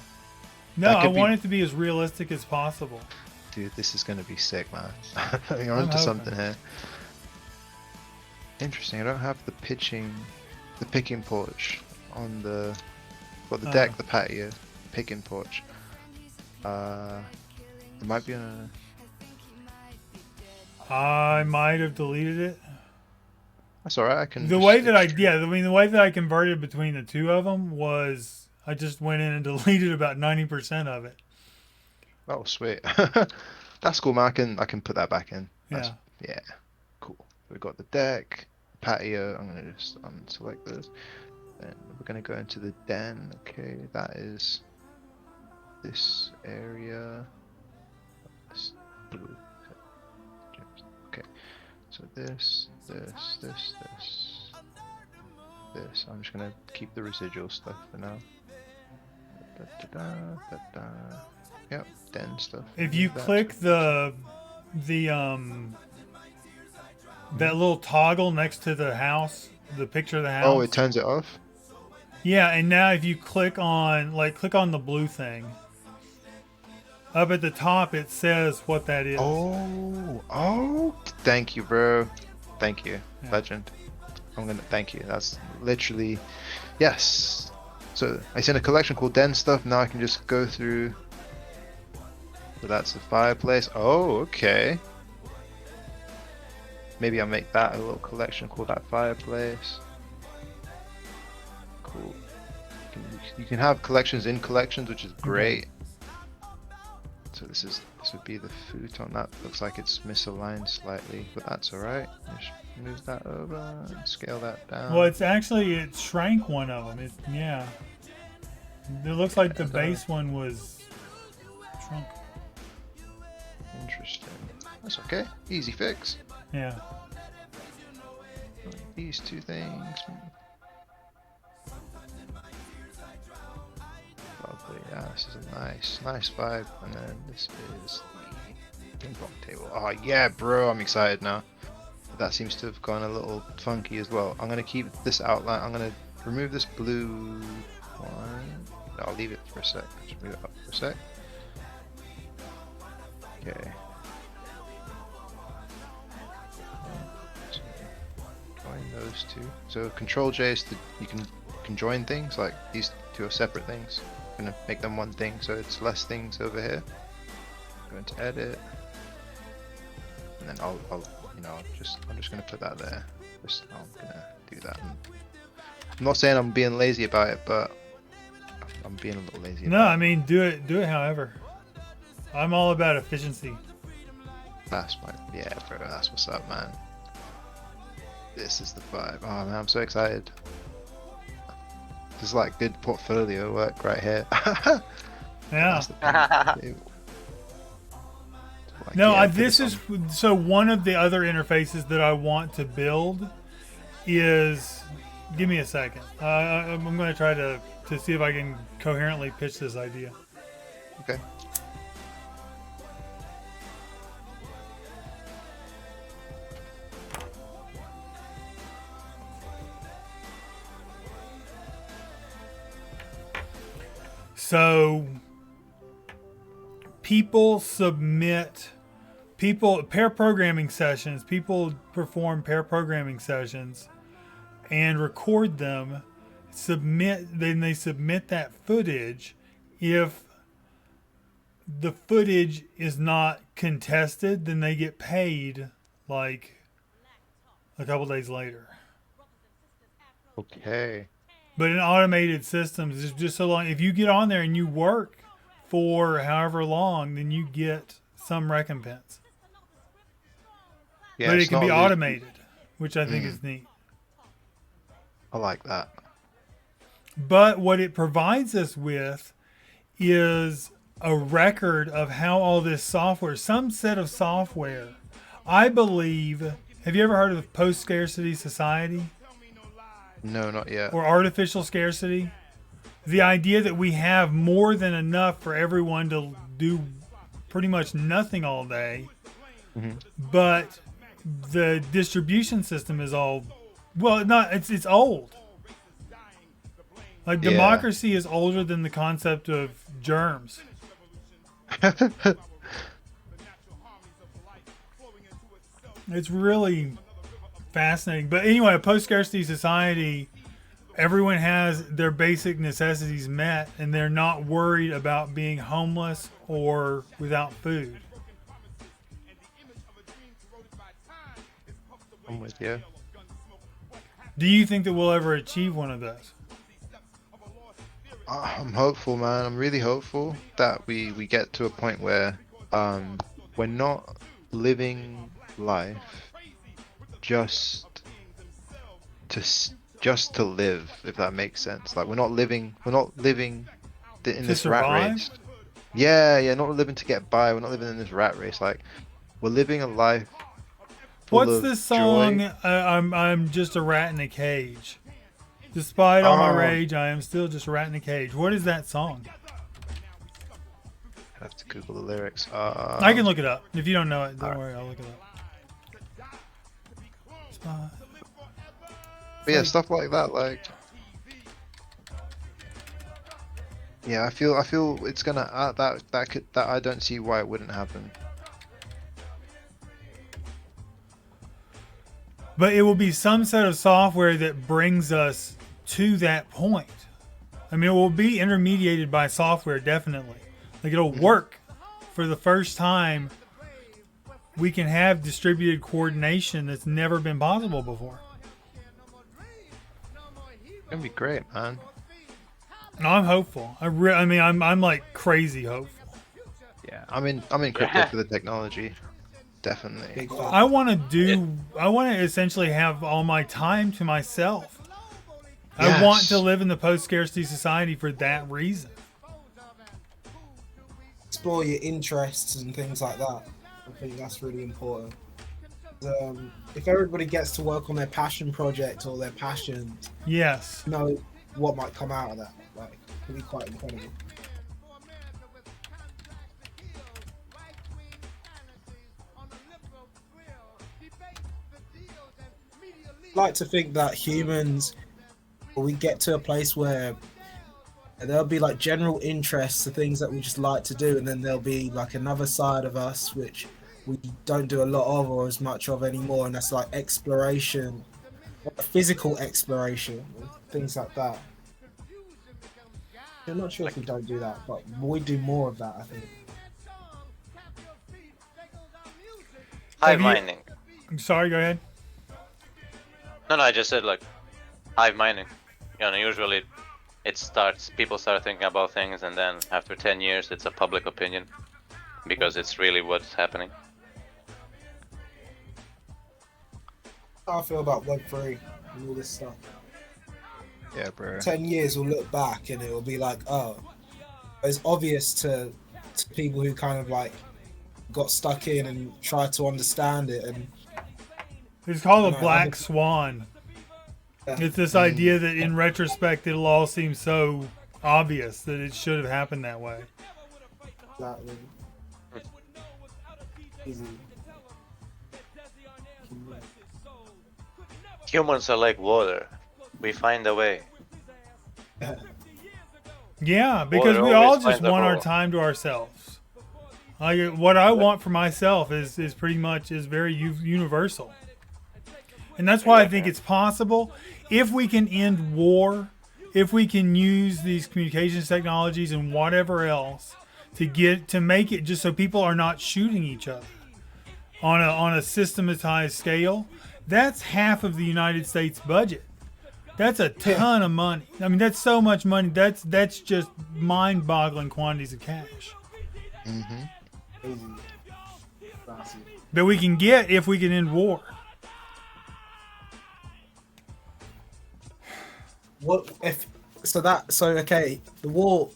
No, I want it to be as realistic as possible. Dude, this is going to be sick, man. You're onto something here. Interesting. I don't have the picking porch on the deck, the patio, the picking porch. It might be on I might have deleted it. That's alright, I can The just way that extrude. I mean, the way that I converted between the two of them was I just went in and deleted about 90% of it. Oh, sweet. That's cool, man. I can put that back in. That's, Yeah. yeah, cool. We've got the deck, patio. I'm gonna just unselect this. Then we're gonna go into the den. Okay, that is this area. This blue. Okay, so this. I'm just gonna keep the residual stuff for now. Yep, den stuff. If you Remove that. click the that little toggle next to the house, the picture of the Oh, house. it turns it off? Yeah, and now if you click on the blue thing. Up at the top it says what that is. Oh, thank you, bro. Thank you, Yeah. legend. I'm gonna thank you. That's literally, yes. So I sent a collection called Den Stuff. Now I can just go through. So that's the fireplace. Oh, okay. Maybe I'll make that a little collection called that fireplace. Cool. You can have collections in collections, which is great. So this would be the futon. That looks like it's misaligned slightly, but that's alright. Just move that over and scale that down. Well, it shrank one of them. Yeah. It looks like the base one was shrunk. Interesting. That's okay. Easy fix. Yeah. These two things. Lovely. Yeah, this is a nice vibe. And then this is the ping pong table. Oh yeah, bro, I'm excited now. That seems to have gone a little funky as well. I'm gonna keep this outline. I'm gonna remove this blue one. I'll leave it for a sec. Just move it up for a sec. Okay. Join those two. So Control J is you can join things, like these two are separate things. I'm gonna make them one thing, so it's less things over here. Go into edit, and then I'm just gonna put that there. I'm gonna do that. I'm not saying I'm being lazy about it, but I'm being a little lazy. No, I mean do it however. I'm all about efficiency. Yeah, bro, that's what's up, man. This is the vibe. Oh man, I'm so excited. This is like good portfolio work right here. Yeah. Like, No, yeah, this is so one of the other interfaces that I want to build is. Give me a second. I'm going to try to see if I can coherently pitch this idea. Okay. So people pair programming sessions, people perform pair programming sessions and record them, then they submit that footage. If the footage is not contested, then they get paid like a couple days later. Okay. But in automated systems, it's just so long. If you get on there and you work for however long, then you get some recompense. Yeah, But it it's can be not automated, which I think is neat. I like that. But what it provides us with is a record of how all this software, some set of software, I believe. Have you ever heard of post-scarcity society? No, not yet. Or artificial scarcity? The idea that we have more than enough for everyone to do pretty much nothing all day, but the distribution system is all, well, it's old. Like democracy is older than the concept of germs. It's really fascinating. But anyway, a post-scarcity society, everyone has their basic necessities met, and they're not worried about being homeless or without food. I'm with you. Do you think that we'll ever achieve one of those? I'm hopeful, man. I'm really hopeful that we get to a point where we're not living life just just to live, if that makes sense. Like we're not living in To this rat survive? race. Yeah, not living to get by. We're not living in this rat race. Like we're living a life full What's of this song? joy. I'm just a rat in a cage. Despite all my rage, I am still just a rat in a cage. What is that song? I have to Google the lyrics. I can look it up. If you don't know it, don't worry, I'll look it up. But yeah, stuff like that, like yeah, I feel it's gonna that I don't see why it wouldn't happen. But it will be some set of software that brings us to that point. I mean, it will be intermediated by software, definitely. Like it'll work for the first time. We can have distributed coordination that's never been possible before. It's gonna be great, man. No, I'm hopeful. I mean, I'm like crazy hopeful. Yeah, I'm in crypto for the technology. Definitely. Big fan. I want to essentially have all my time to myself. I want to Yes. live in the post-scarcity society for that reason. Explore your interests and things like that. I think that's really important. If everybody gets to work on their passion project or their passions, Yes. you know what might come out of that. Like, it could be quite incredible. I like to think that humans, we get to a place where there'll be like general interests, the things that we just like to do, and then there'll be like another side of us which we don't do a lot of or as much of anymore, and that's like exploration, like physical exploration, things like that. I'm not sure if we don't do that, but we do more of that, I think. Hive you- mining. Sorry, go ahead. No, I just said like hive mining. You know, usually people start thinking about things, and then after 10 years, it's a public opinion because it's really what's happening. How I feel about Web3 and all this stuff. Yeah, bro. 10 years we'll look back and it will be like, oh, it's obvious to people who kind of like got stuck in and tried to understand it, and It's called No, a I black think- swan. Yeah. It's this idea that in retrospect it'll all seem so obvious that it should have happened that way. that really easy. Humans are like water. We find a way. Yeah, because Water we all always just finds a want our hole. time to ourselves. Like what I want for myself is pretty much is very universal, and that's why I think it's possible if we can end war, if we can use these communications technologies and whatever else to make it just so people are not shooting each other on a systematized scale. That's half of the United States budget. That's a ton of money. I mean, that's so much money. That's just mind-boggling quantities of cash Easy. That's it. that we can get if we can end war. What if so okay, the war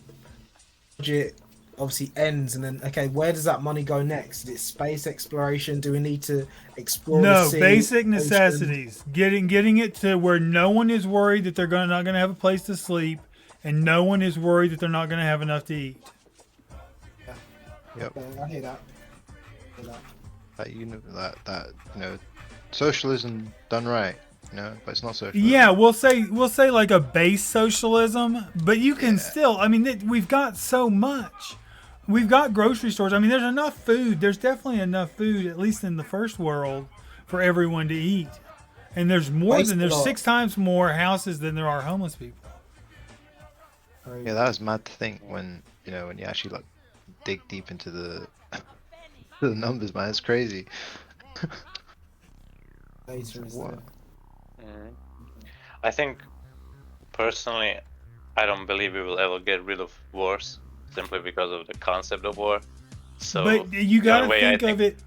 budget obviously ends, and then okay, where does that money go next? Is it space exploration? Do we need to explore the No, sea, basic ocean? necessities. Getting it to where no one is worried that they're not going to have a place to sleep, and no one is worried that they're not going to have enough to eat. Yep. Okay, I hear that. I hear that. That socialism done right, but it's not socialism. Yeah, we'll say like a base socialism, but you can still. I mean, we've got so much. We've got grocery stores. I mean, there's enough food. There's definitely enough food, at least in the first world, for everyone to eat. and there's Waste a there's lot. 6 times more houses than there are homeless people. Yeah, that was mad to think when when you actually like dig deep into the the numbers, man. It's crazy. Data is What? Mhm. I think personally, I don't believe we will ever get rid of wars simply because of the concept of war. So But you the got only to way I think of it.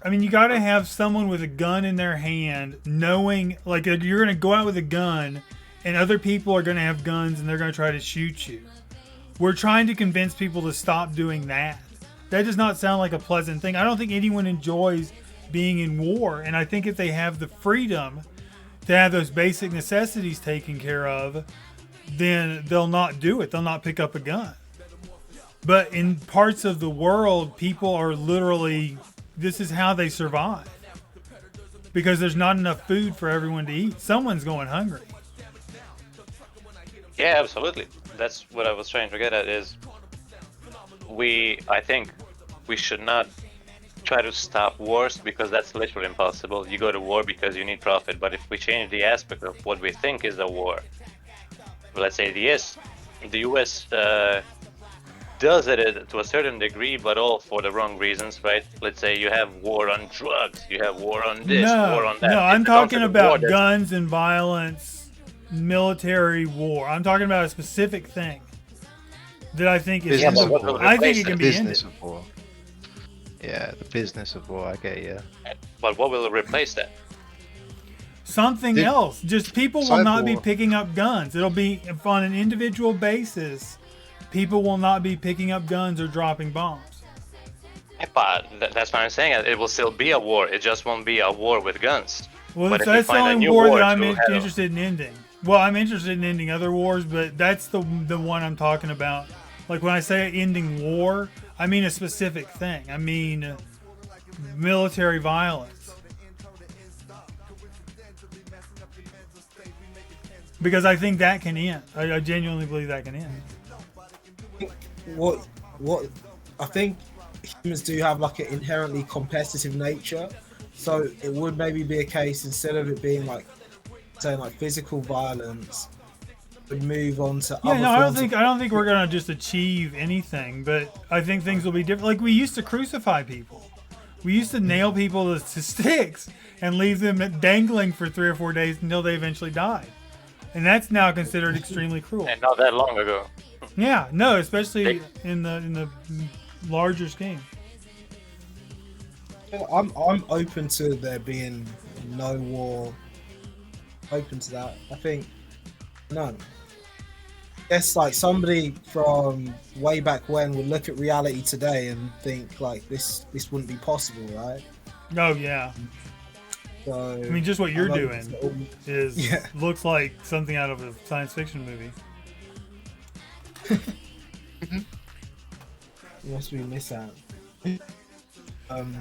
I mean, you got to have someone with a gun in their hand, knowing like you're going to go out with a gun, and other people are going to have guns and they're going to try to shoot you. We're trying to convince people to stop doing that. That does not sound like a pleasant thing. I don't think anyone enjoys being in war, and I think if they have the freedom to have those basic necessities taken care of, then they'll not do it. They'll not pick up a gun. But in parts of the world, people are literally, this is how they survive. Because there's not enough food for everyone to eat. Someone's going hungry. Yeah, absolutely. That's what I was trying to get at is I think we should not try to stop wars because that's literally impossible. You go to war because you need profit, but if we change the aspect of what we think is a war, let's say the US does it to a certain degree, but all for the wrong reasons, right? Let's say you have war on drugs, you have war on this, war on that. No, I'm It's a talking concept of war about that's guns and violence, military war. I'm talking about a specific thing that I think is Business but of war. I think it the can The be business ended. of war. Yeah, the business of war. I get you. But what will replace that? Something Did- else. Just people will not be Cyber- picking up guns. It'll be on an individual basis. People will not be picking up guns or dropping bombs. But that's what I'm saying. It will still be a war. It just won't be a war with guns. Well, But if we that's the find a only new war war that I'm to have- interested in ending. Well, I'm interested in ending other wars, but that's the one I'm talking about. Like when I say ending war, I mean a specific thing. I mean military violence. Because I think that can end. I genuinely believe that can end. what I think humans do have like an inherently competitive nature, so it would maybe be a case instead of it being like saying like physical violence, would move on to Yeah, other no, forms of I don't think we're gonna just achieve anything, but I think things will be different. Like we used to crucify people. We used to nail people to sticks and leave them dangling for 3 or 4 days until they eventually died. And that's now considered extremely cruel. and not that long ago. Yeah, no, especially in the larger scheme. I'm open to there being no war. Open to that. I think none. Guess like somebody from way back when would look at reality today and think like this wouldn't be possible, right? Oh yeah. So I mean, just what you're I'm open doing to all- is Yeah. looks like something out of a science fiction movie. must be miss out. I'm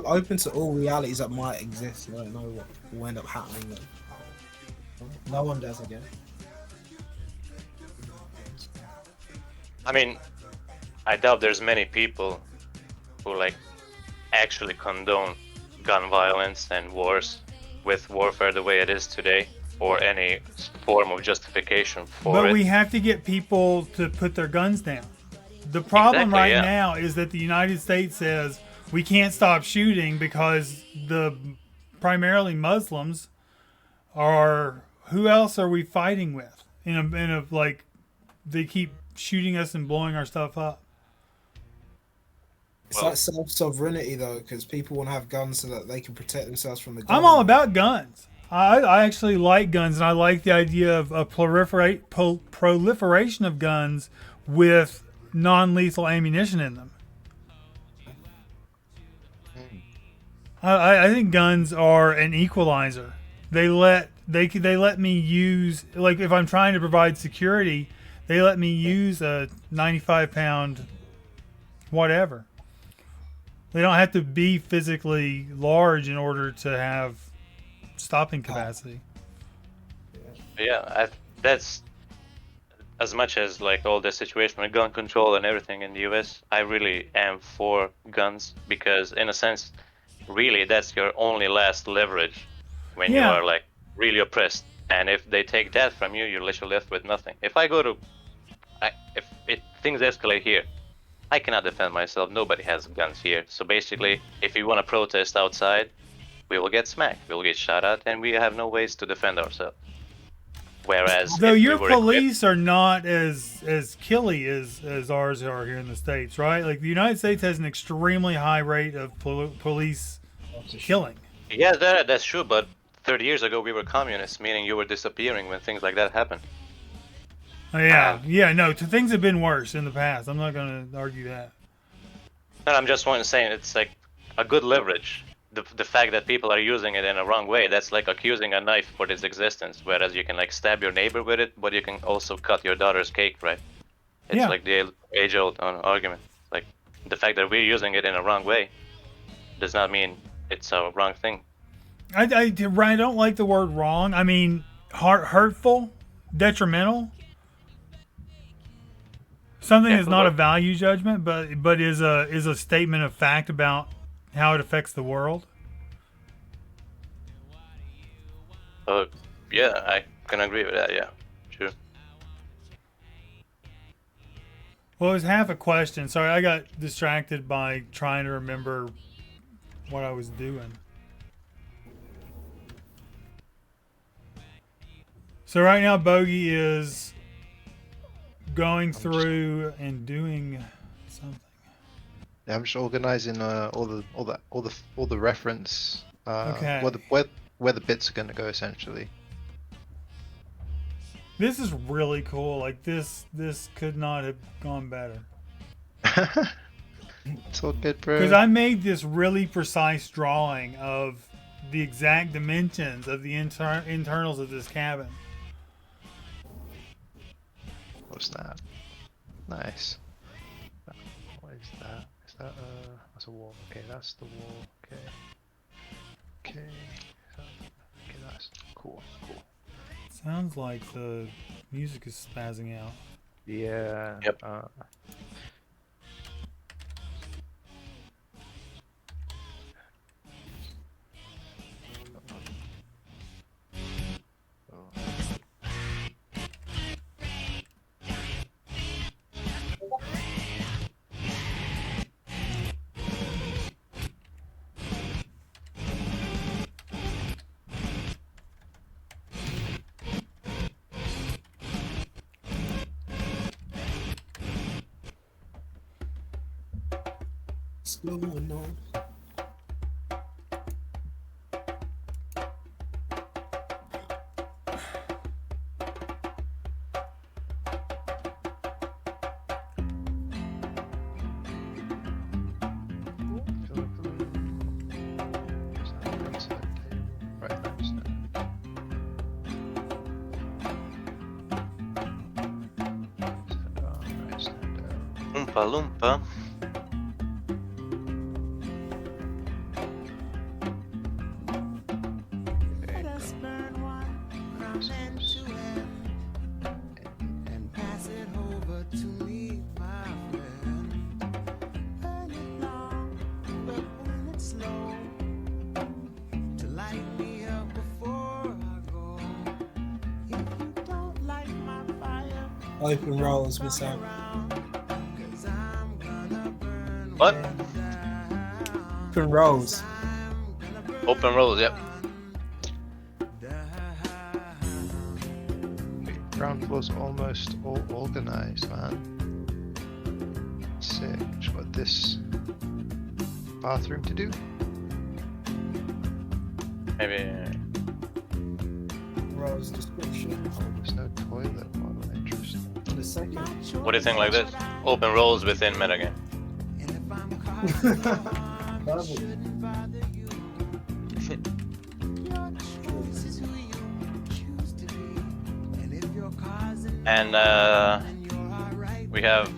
open to all realities that might exist. I don't know what will end up happening. Though. No one does again. I mean, I doubt there's many people who like actually condone gun violence and wars with warfare the way it is today, or any form of justification for But it. we have to get people to put their guns down. The problem Exactly, right yeah. now is that the United States says we can't stop shooting because the primarily Muslims are. Who else are we fighting with? In a like, they keep shooting us and blowing our stuff up. It's Well- like self-sovereignty though, because people want to have guns so that they can protect themselves from the. I'm all about guns. I actually like guns, and I like the idea of a proliferation of guns with non-lethal ammunition in them. I think guns are an equalizer. They let me use, like if I'm trying to provide security, they let me use a 95-pound whatever. They don't have to be physically large in order to have stopping capacity. Yeah, that's as much as like all the situation with gun control and everything in the US. I really am for guns because, in a sense, really that's your only last leverage when you Yeah. are like really oppressed. And if they take that from you, you're literally left with nothing. If I go to, if things escalate here, I cannot defend myself. Nobody has guns here. So basically, if we want to protest outside, we will get smacked. We will get shot at, and we have no ways to defend ourselves. Whereas Though if we your were equipped, police are not as killy as ours are here in the States, right? Like the United States has an extremely high rate of police killing. yeah, that's true. But 30 years ago, we were communists, meaning you were disappearing when things like that happened. Yeah, yeah, no, things have been worse in the past. I'm not going to argue that. And I'm just saying it's like a good leverage. The fact that people are using it in a wrong way, that's like accusing a knife for its existence. Whereas you can like stab your neighbor with it, but you can also cut your daughter's cake, right? It's Yeah. like the age-old argument. Like the fact that we're using it in a wrong way does not mean it's a wrong thing. I don't like the word wrong. I mean, hurtful, detrimental. Something Yeah, is not a but- value judgment, but is a statement of fact about how it affects the world. Yeah, I can agree with that. Yeah, sure. Well, it was half a question. Sorry, I got distracted by trying to remember what I was doing. So right now, Bogey is going through and doing something. Yeah, I'm just organizing all the reference Okay. where the bits are gonna go essentially. This is really cool. Like this could not have gone better. It's all good, bro. Because I made this really precise drawing of the exact dimensions of the internals of this cabin. Oh snap! Nice. What is that? Is that that's a wall? Okay, that's the wall. Okay. Okay. Okay, that's cool. Cool. Sounds like the music is spazzing out. Yeah. Yep. What's going on? Oompa Loompa. Open rolls with some. What? Open rolls. Open road, yep. Ground floor's almost all organized, man. Sick. Just got this bathroom to do. Maybe. Rolls description. Oh, there's no toilet. What interesting. In a second. What do you think like this? Open roles within metagame. Perfect. And we have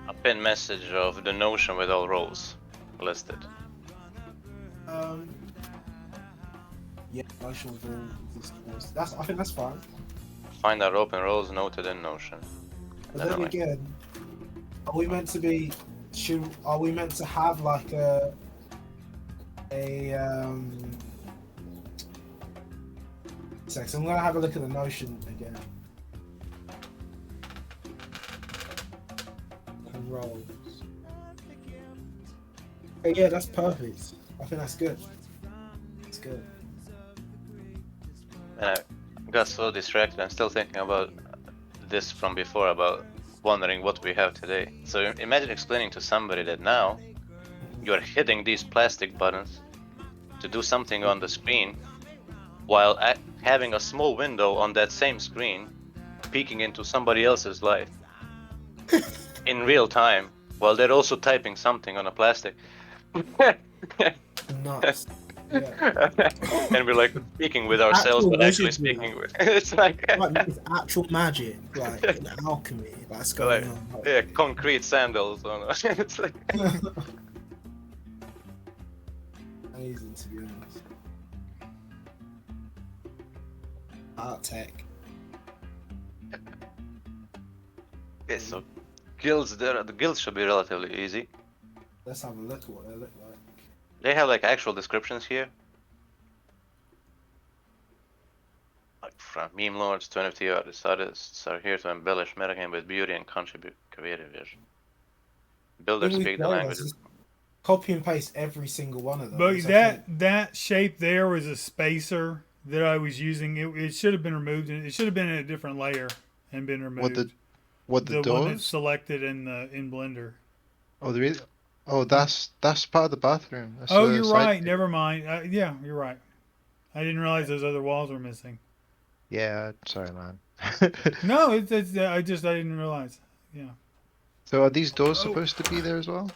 a pin message of the Notion with all roles listed. Yeah, Notion with all these tools. I think that's fine. Find our open roles noted in Notion. But Never then mind. again, are we meant to be Are we meant to have like a so I'm gonna have a look at the Notion again. Controls. Okay, yeah, that's perfect. I think that's good. That's good. And I got so distracted. I'm still thinking about this from before, about wondering what we have today. So imagine explaining to somebody that now you're hitting these plastic buttons to do something on the screen while having a small window on that same screen peeking into somebody else's life in real time while they're also typing something on a plastic. Nuts. Yeah. And we're like speaking with It's ourselves, actual but actually wizardry. speaking with. It's like, It's actual magic, like in alchemy, that's going like on. yeah, concrete sandals on. It's like Amazing, to be honest. Art tech. okay, so guilds. The guilds should be relatively easy. Let's have a look at what they look like. They have like actual descriptions here. Like from meme lords to NFT artists are here to embellish metagame with beauty and contribute creative vision. Builders Thing with speak the Java language. is just copy and paste every single one of But those. I think. that shape there was a spacer that I was using. It should have been removed. It should have been in a different layer and been removed. What the one that's doors? selected in Blender. Oh, there is. Oh, that's part of the bathroom. That's Oh, a you're side right. thing. Never mind. Yeah, you're right. I didn't realize those other walls were missing. Yeah, sorry, man. No, it's I didn't realize. Yeah. So are these doors Oh. supposed to be there as well?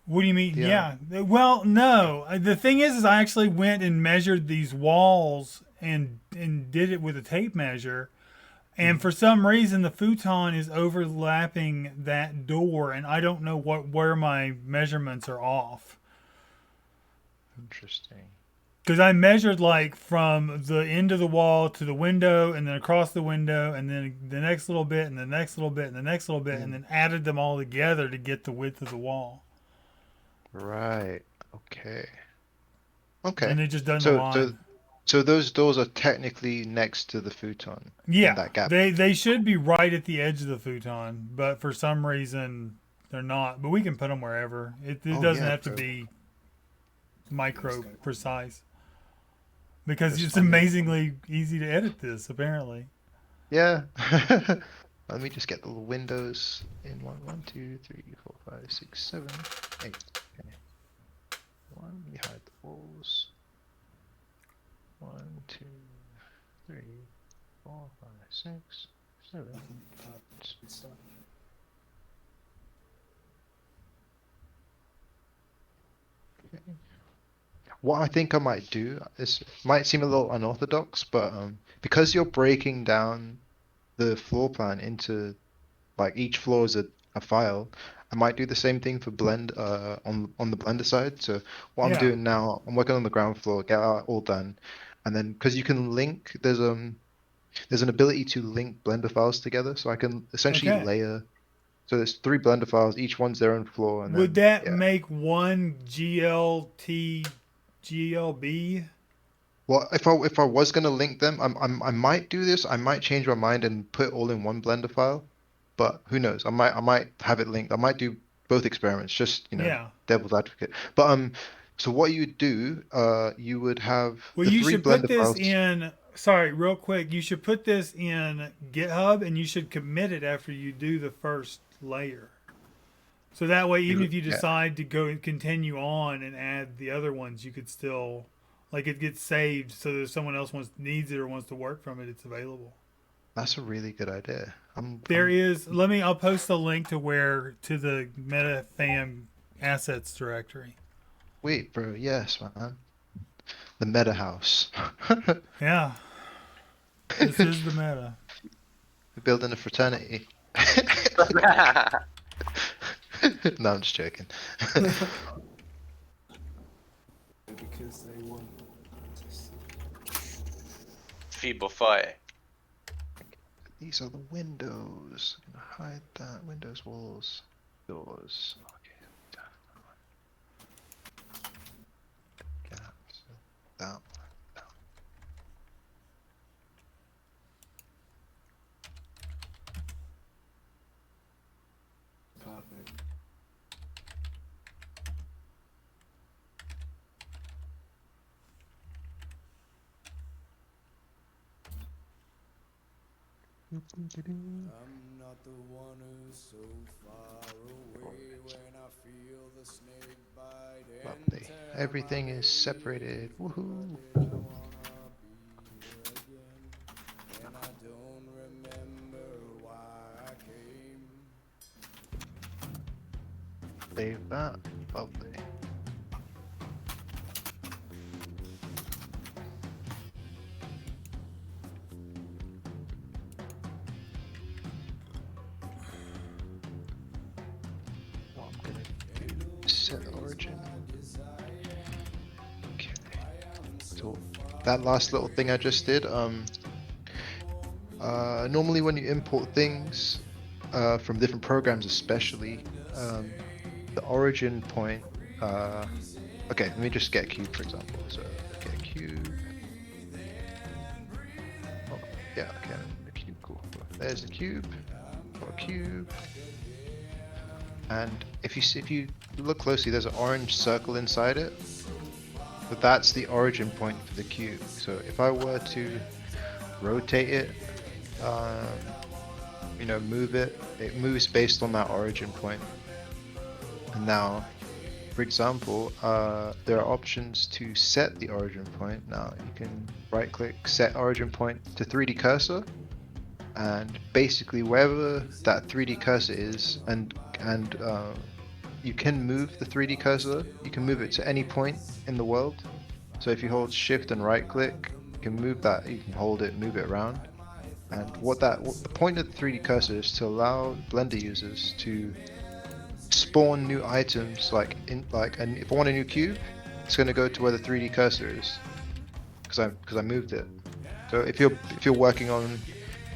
What do you mean? Yeah. Yeah. Well, no. The thing is I actually went and measured these walls and did it with a tape measure. And for some reason, the futon is overlapping that door, and I don't know where my measurements are off. Interesting. Because I measured like from the end of the wall to the window, and then across the window, and then the next little bit, and the next little bit, and the next little bit, and then added them all together to get the width of the wall. Right. Okay. Okay. And it just doesn't So align. so those doors are technically next to the futon in Yeah, that gap. they should be right at the edge of the futon, but for some reason they're not. But we can put them wherever. It Oh, doesn't yeah, have to bro. be micro precise. Because That's it's funny. amazingly easy to edit this, apparently. Yeah. Let me just get the windows in 1, 2, 3, 4, 5, 6, 7, 8. Okay. 1, we hide the walls. 1, 2, 3, 4, 5, 6, 7. Okay. What I think I might do is might seem a little unorthodox, but because you're breaking down the floor plan into like each floor is a file, I might do the same thing for blend on the Blender side. So what I'm Yeah. doing now, I'm working on the ground floor, get that all done, and then because you can link, there's an ability to link Blender files together, so I can essentially Okay. layer. So there's 3 Blender files, each one's their own floor, and Would then that yeah. make one GLB? Well, if I was gonna link them, I might do this. I might change my mind and put it all in one Blender file, but who knows? I might have it linked. I might do both experiments, just Yeah. devil's advocate. But so what you would do, you would have Well, the you 3 should put Blender this files. in. Sorry, real quick. You should put this in GitHub, and you should commit it after you do the first layer. So that way, even if you Yeah. decide to go continue on and add the other ones, you could still, like, it gets saved. So that if someone else needs it or wants to work from it, it's available. That's a really good idea. I'll post a link to the MetaFam assets directory. Wait, bro. Yes, man. The meta house. Yeah. This is the meta. We're building a fraternity. No, I'm just joking. Because they want Fibo Fi. These are the windows. I'm gonna hide that. Windows walls. doors. Okay. Get out. Down. Perfect. I'm not the one who's so far away when I feel the snake bite and Lovely. tear Everything my is separated. legs. Woohoo! But did I wanna be here again? And I don't remember why I came. Save that. Lovely. What I'm gonna do, set origin. Okay. So that last little thing I just did, normally when you import things, from different programs especially, the origin point, okay, let me just get a cube for example. So get a cube. Oh, yeah, okay, the cube, cool. There's the cube, got a cube. And if you look closely, there's an orange circle inside it. But that's the origin point for the cube. So if I were to rotate it, you know, move it, it moves based on that origin point. And now, for example, there are options to set the origin point. Now you can right click, set origin point to 3D cursor. And basically wherever that 3D cursor is, and you can move the 3D cursor, you can move it to any point in the world. So if you hold shift and right click, you can move that, you can hold it, move it around. And what the point of the 3D cursor is to allow Blender users to spawn new items, and if I want a new cube, it's going to go to where the 3D cursor is, because I moved it. So if you're working on,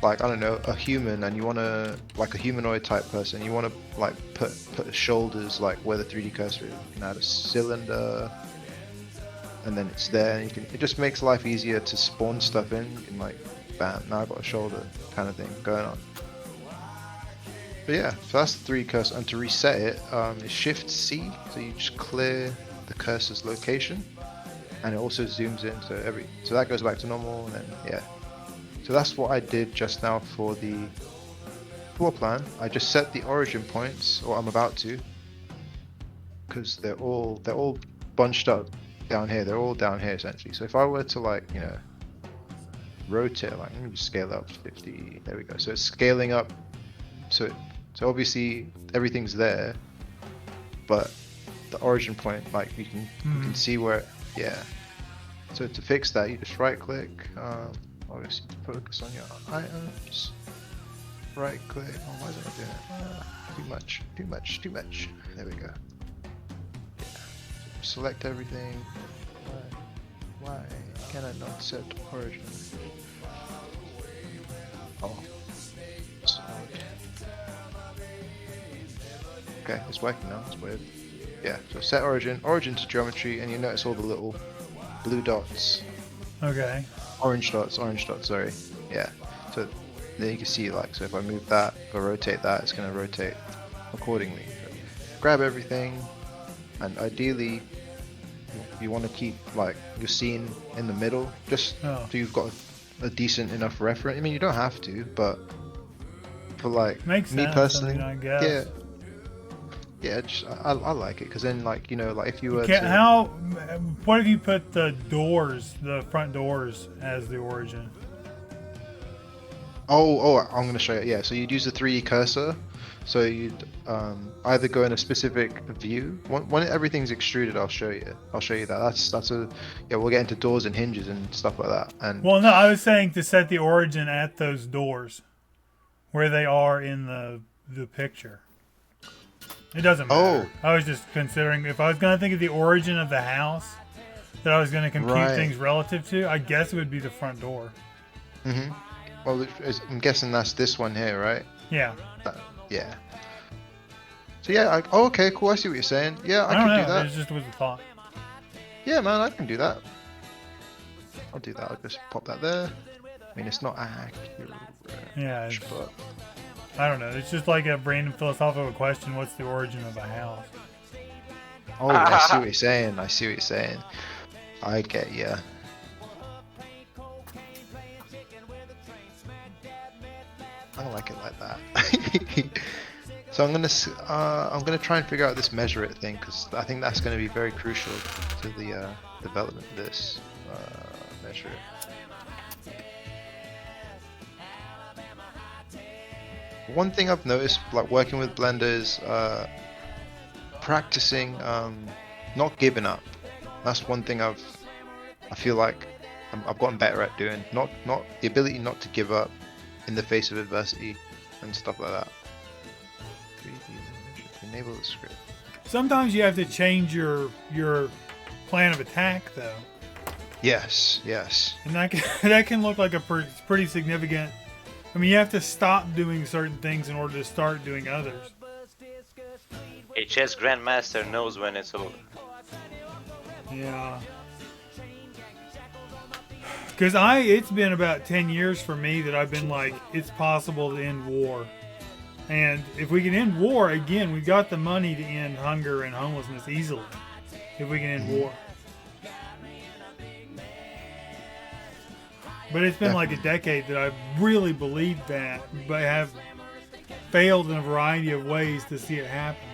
like, I don't know, a human, and you want to, like a humanoid type person, you want to like put shoulders like where the 3D cursor is. You can add a cylinder, and then it's there. And it just makes life easier to spawn stuff in. You can like, bam, now I've got a shoulder kind of thing going on. But yeah, so that's the 3D cursor, and to reset it, is Shift C, so you just clear the cursor's location, and it also zooms in, so that goes back to normal, and then yeah. So that's what I did just now for the floor plan. I just set the origin points, or I'm about to, because they're all bunched up down here. They're all down here essentially. So if I were to, like, you know, rotate, like, let me just scale up to 50. There we go. So it's scaling up. So obviously everything's there, but the origin point, like, you can see where, yeah. So to fix that, you just right click. Obviously focus on your items. Right click. Oh, why is it not doing it? Too much. There we go. Yeah. Select everything. Why can I not set origin? Oh. Okay, it's working now. It's weird. Yeah. So set origin to geometry, and you notice all the little blue dots. Okay. Orange dots, sorry. Yeah. So then you can see, like, so if I move that, if I rotate that, it's going to rotate accordingly. So grab everything, and ideally, you want to keep, like, your scene in the middle, just so you've got a decent enough reference. I mean, you don't have to, but for, like, Makes me sense, personally, I guess. yeah, I like it, because then, like, you know, like, if you were What if you put the front doors as the origin? Oh, I'm going to show you. Yeah, so you'd use the 3D cursor. So you'd either go in a specific view. When everything's extruded, I'll show you that. Yeah, we'll get into doors and hinges and stuff like that. And Well, no, I was saying to set the origin at those doors, where they are in the picture. It doesn't matter. I was just considering if I was going to think of the origin of the house that I was going to compute things relative to, I guess it would be the front door. Mm-hmm. Well, I'm guessing that's this one here, right? Yeah. Yeah. So yeah, oh, okay, cool. I see what you're saying. Yeah, I I don't could do know. that. It just was a thought. Yeah, man, I can do that. I'll do that. I'll just pop that there. I mean, it's not accurate, Yeah, but I don't know. It's just like a random philosophical question. What's the origin of a house? oh, I see what you're saying. I see what you're saying. I get ya. I don't like it like that. So I'm gonna try and figure out this measure it thing because I think that's gonna be very crucial to the development of this measure it. One thing I've noticed, like working with Blender, is practicing, not giving up. That's one thing I feel like I've gotten better at doing. Not the ability not to give up in the face of adversity and stuff like that. 3D enable the script. Sometimes you have to change your plan of attack, though, Yes. and that can look like a pretty significant. I mean, you have to stop doing certain things in order to start doing others. A chess grandmaster knows when it's over. Yeah. Because it's been about 10 years for me that I've been like, it's possible to end war. And if we can end war, again, we got the money to end hunger and homelessness easily. If we can end war. But it's been like a decade that I've really believed that, but have failed in a variety of ways to see it happen.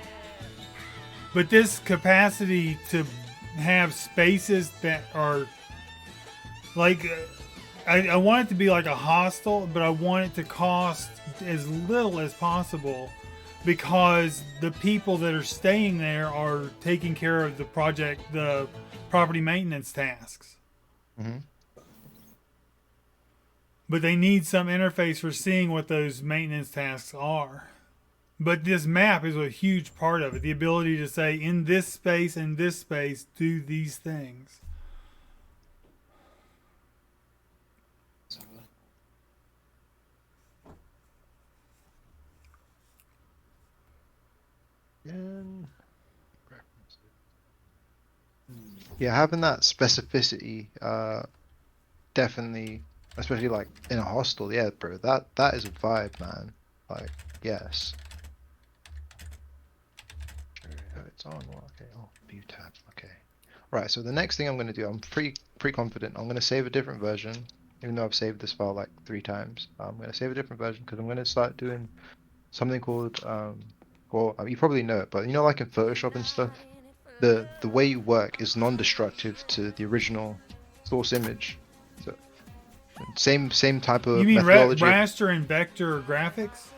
But this capacity to have spaces that are like, I want it to be like a hostel, but I want it to cost as little as possible because the people that are staying there are taking care of the property maintenance tasks. Mm-hmm. But they need some interface for seeing what those maintenance tasks are. But this map is a huge part of it. The ability to say, in this space and this space, do these things. Yeah, having that specificity, definitely, especially like in a hostel, yeah, bro, that is a vibe, man. Like, yes. It's on. Well, okay. Oh, view tab. Okay. Right. So the next thing I'm going to do, I'm pretty confident. I'm going to save a different version, even though I've saved this file like 3 times. I'm going to save a different version because I'm going to start doing something called well, you probably know it, but you know, like in Photoshop and stuff, the way you work is non-destructive to the original source image. So same type of You mean methodology. raster and vector graphics?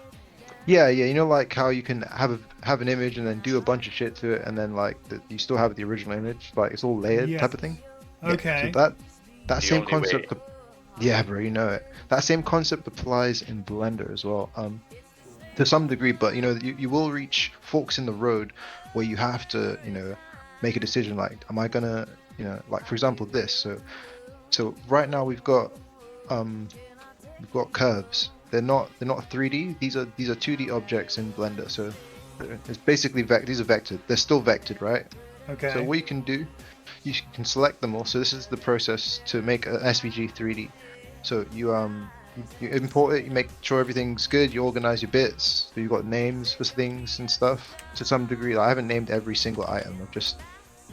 Yeah, you know, like how you can have an image and then do a bunch of shit to it, and then like you still have the original image, like it's all layered type of thing. Okay. Yeah, so that The same only concept. Yeah, bro, you know it. That same concept applies in Blender as well, to some degree. But you know, you will reach forks in the road where you have to, you know, make a decision. Like, am I gonna, you know, like for example, this. So right now we've got curves. They're not 3D. These are 2D objects in Blender. So it's basically these are vectored. They're still vectored, right? Okay. So what you can do, you can select them all. So this is the process to make an SVG 3D. So you import it. You make sure everything's good. You organize your bits. So you've got names for things and stuff. To some degree, like, I haven't named every single item. I've just,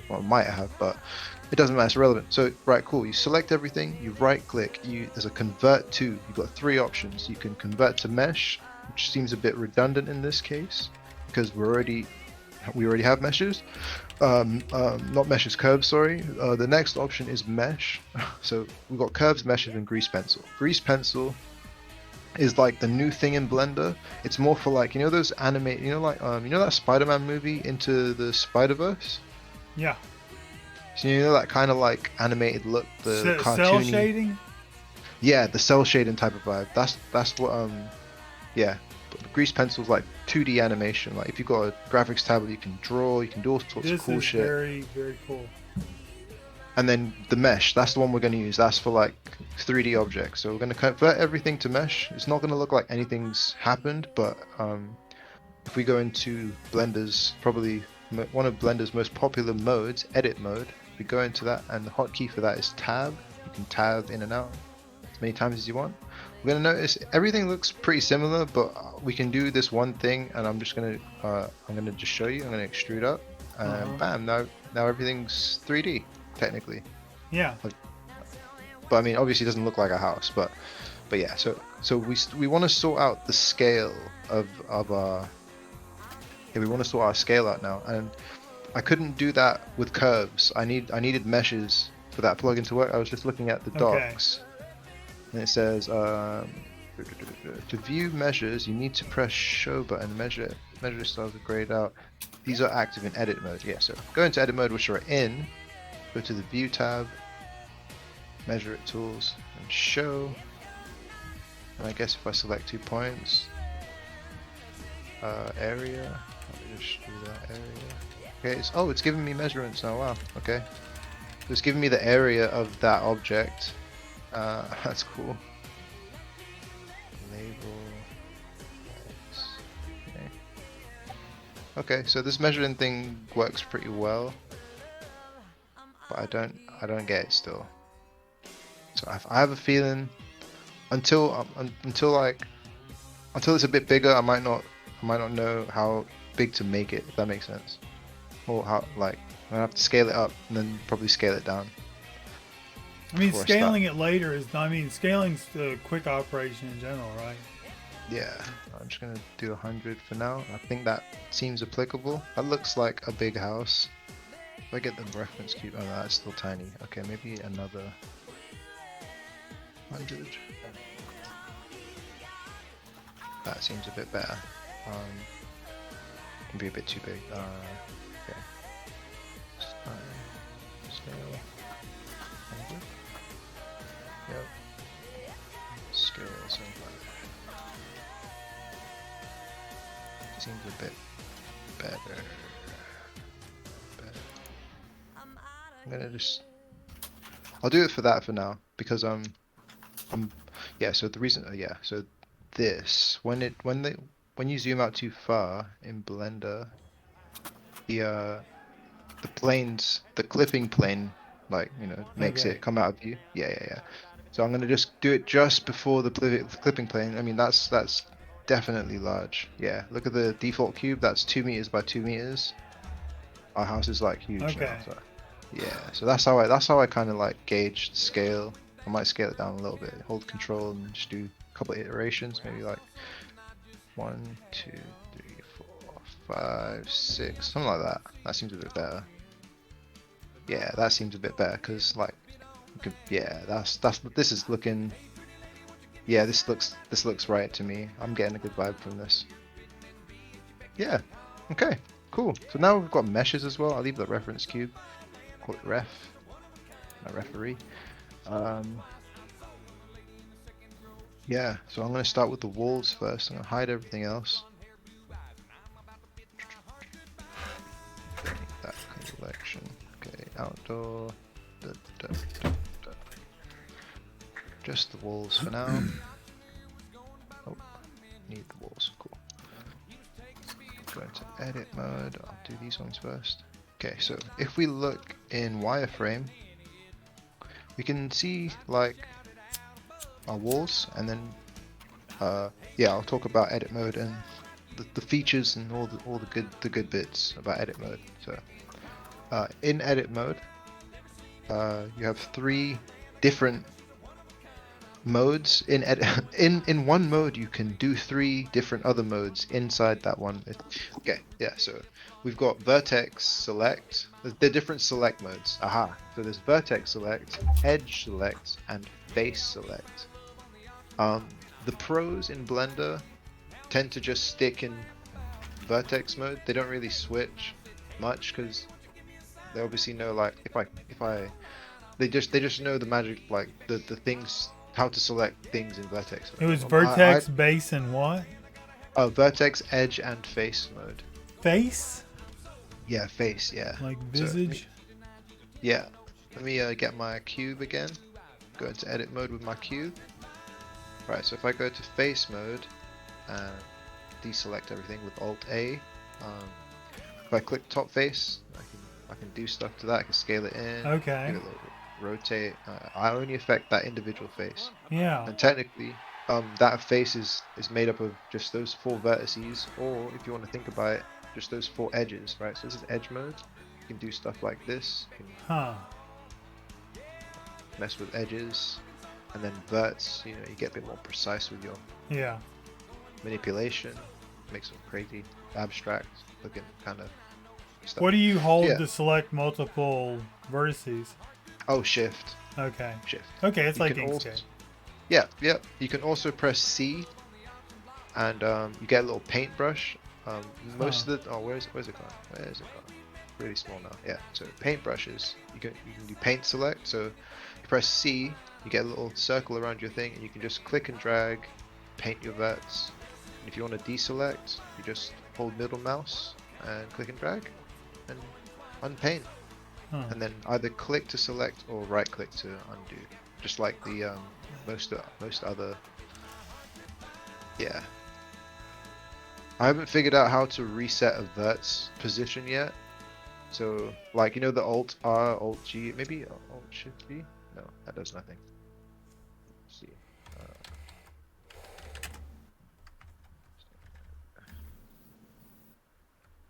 well, I might have, but it doesn't matter, it's irrelevant. So, right, cool. You select everything, you right click, there's a convert to. You've got 3 options. You can convert to mesh, which seems a bit redundant in this case, because we already have meshes. Not meshes, curves, sorry. The next option is mesh. So we've got curves, meshes, and grease pencil. Grease pencil is like the new thing in Blender. It's more for like, you know, those animate, you know, like you know that Spider-Man movie Into the Spider-Verse? Yeah. So you know that kind of like animated look, the cartoony. Cell shading? Yeah, the cell shading type of vibe. That's what yeah. But the grease pencil's like 2D animation. Like if you've got a graphics tablet, you can draw, you can do all sorts of cool shit. Very, very cool. And then the mesh, that's the one we're going to use. That's for like 3D objects. So we're going to convert everything to mesh. It's not going to look like anything's happened, but if we go into Blender's probably one of Blender's most popular modes, edit mode, we go into that, and the hotkey for that is tab. You can tab in and out as many times as you want. We're gonna notice everything looks pretty similar, but we can do this one thing, and I'm gonna just show you. I'm gonna extrude up, and bam! Now everything's 3D technically. Yeah. But I mean, obviously, it doesn't look like a house, but yeah. So we want to sort out the scale of our. Yeah, we want to sort our scale out now, and I couldn't do that with curves. I needed meshes for that plugin to work. I was just looking at the docs, and it says to view measures, you need to press show button. Measure styles are grayed out. These are active in edit mode. Yeah, so go into edit mode, which are in. Go to the view tab, measure it tools, and show. And I guess if I select 2 points, area. Let me just do that area. Okay, it's giving me measurements now. Wow. Okay, so it's giving me the area of that object. That's cool. Label. Okay, so this measuring thing works pretty well, but I don't get it still. So I have a feeling until it's a bit bigger, I might not know how big to make it, if that makes sense, or how I'm gonna have to scale it up and then probably scale it down. I mean, scaling it later is. I mean, scaling's the quick operation in general, right? Yeah, I'm just gonna do 100 for now. I think that seems applicable. That looks like a big house. If I get the reference cube, oh no, that's still tiny. Okay, maybe another 100. That seems a bit better. Can be a bit too big. Okay. Scale. 100. Yep. Scale 75. Seems a bit better. I'm gonna I'll do it for that for now, because yeah. So the reason, So this, when you zoom out too far in Blender, the clipping plane, makes it come out of view. Yeah. So I'm gonna just do it just before the clipping plane. I mean, that's definitely large. Yeah, look at the default cube. That's 2 meters by 2 meters. Our house is like huge now. So, yeah, so that's how I kind of gauge the scale. I might scale it down a little bit. Hold control and just do a couple of iterations. Maybe 1, 2, 3, 4, 5, 6, something like that. That seems a bit better. Yeah, that seems a bit better because this is looking. Yeah, this looks right to me. I'm getting a good vibe from this. Yeah. Okay. Cool. So now we've got meshes as well. I'll leave the reference cube. Call it ref. Not referee. Yeah. So I'm gonna start with the walls first. I'm gonna hide everything else. That collection. Okay. Outdoor. Just the walls for now. Oh, need the walls. Cool. Go into edit mode. I'll do these ones first. Okay, so if we look in wireframe, we can see our walls, and then yeah, I'll talk about edit mode and the features and all the good bits about edit mode. So in edit mode, you have 3 different modes in one mode. You can do 3 different other modes inside that one. Okay, yeah, so we've got vertex select. They're different select modes. So there's vertex select, edge select, and face select. The pros in Blender tend to just stick in vertex mode. They don't really switch much because they obviously know they just know the magic, the things, how to select things in vertex mode. It was vertex, base, and what? Oh, vertex, edge, and face mode. Face? Yeah, face. Yeah. Like visage. Yeah. Let me get my cube again. Go into edit mode with my cube. Right. So if I go to face mode and deselect everything with Alt A. If I click top face, I can do stuff to that. I can scale it in. Okay. Give it a little rotate. I only affect that individual face. Yeah. And technically, that face is made up of just those 4 vertices, or if you want to think about it, just those 4 edges, right? So this is edge mode. You can do stuff like this. You can Huh. mess with edges, and then verts. You know, you get a bit more precise with your Yeah. manipulation. Make some crazy abstract looking kind of stuff. What do you hold Yeah. to select multiple vertices? Oh, shift. Okay. Shift. Okay, it's You like can Inkscape. Yeah. You can also press C, and you get a little paintbrush. Most of the where's it gone? Where is it gone? Really small now. Yeah. So paintbrushes, you can do paint select. So you press C, you get a little circle around your thing, and you can just click and drag, paint your verts. And if you want to deselect, you just hold middle mouse and click and drag, and unpaint. Huh. And then either click to select or right click to undo, just like the most other. Yeah, I haven't figured out how to reset a vert's position yet. So like, you know, the Alt R, Alt G, maybe Alt Shift B. No, that does nothing. Let's see.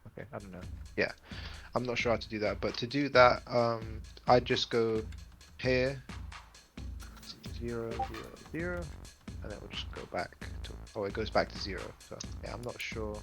Okay, I don't know. Yeah, I'm not sure how to do that, but to do that, I just go here, 0, 0, 0, and then we'll just go back to, oh, it goes back to 0. So yeah, I'm not sure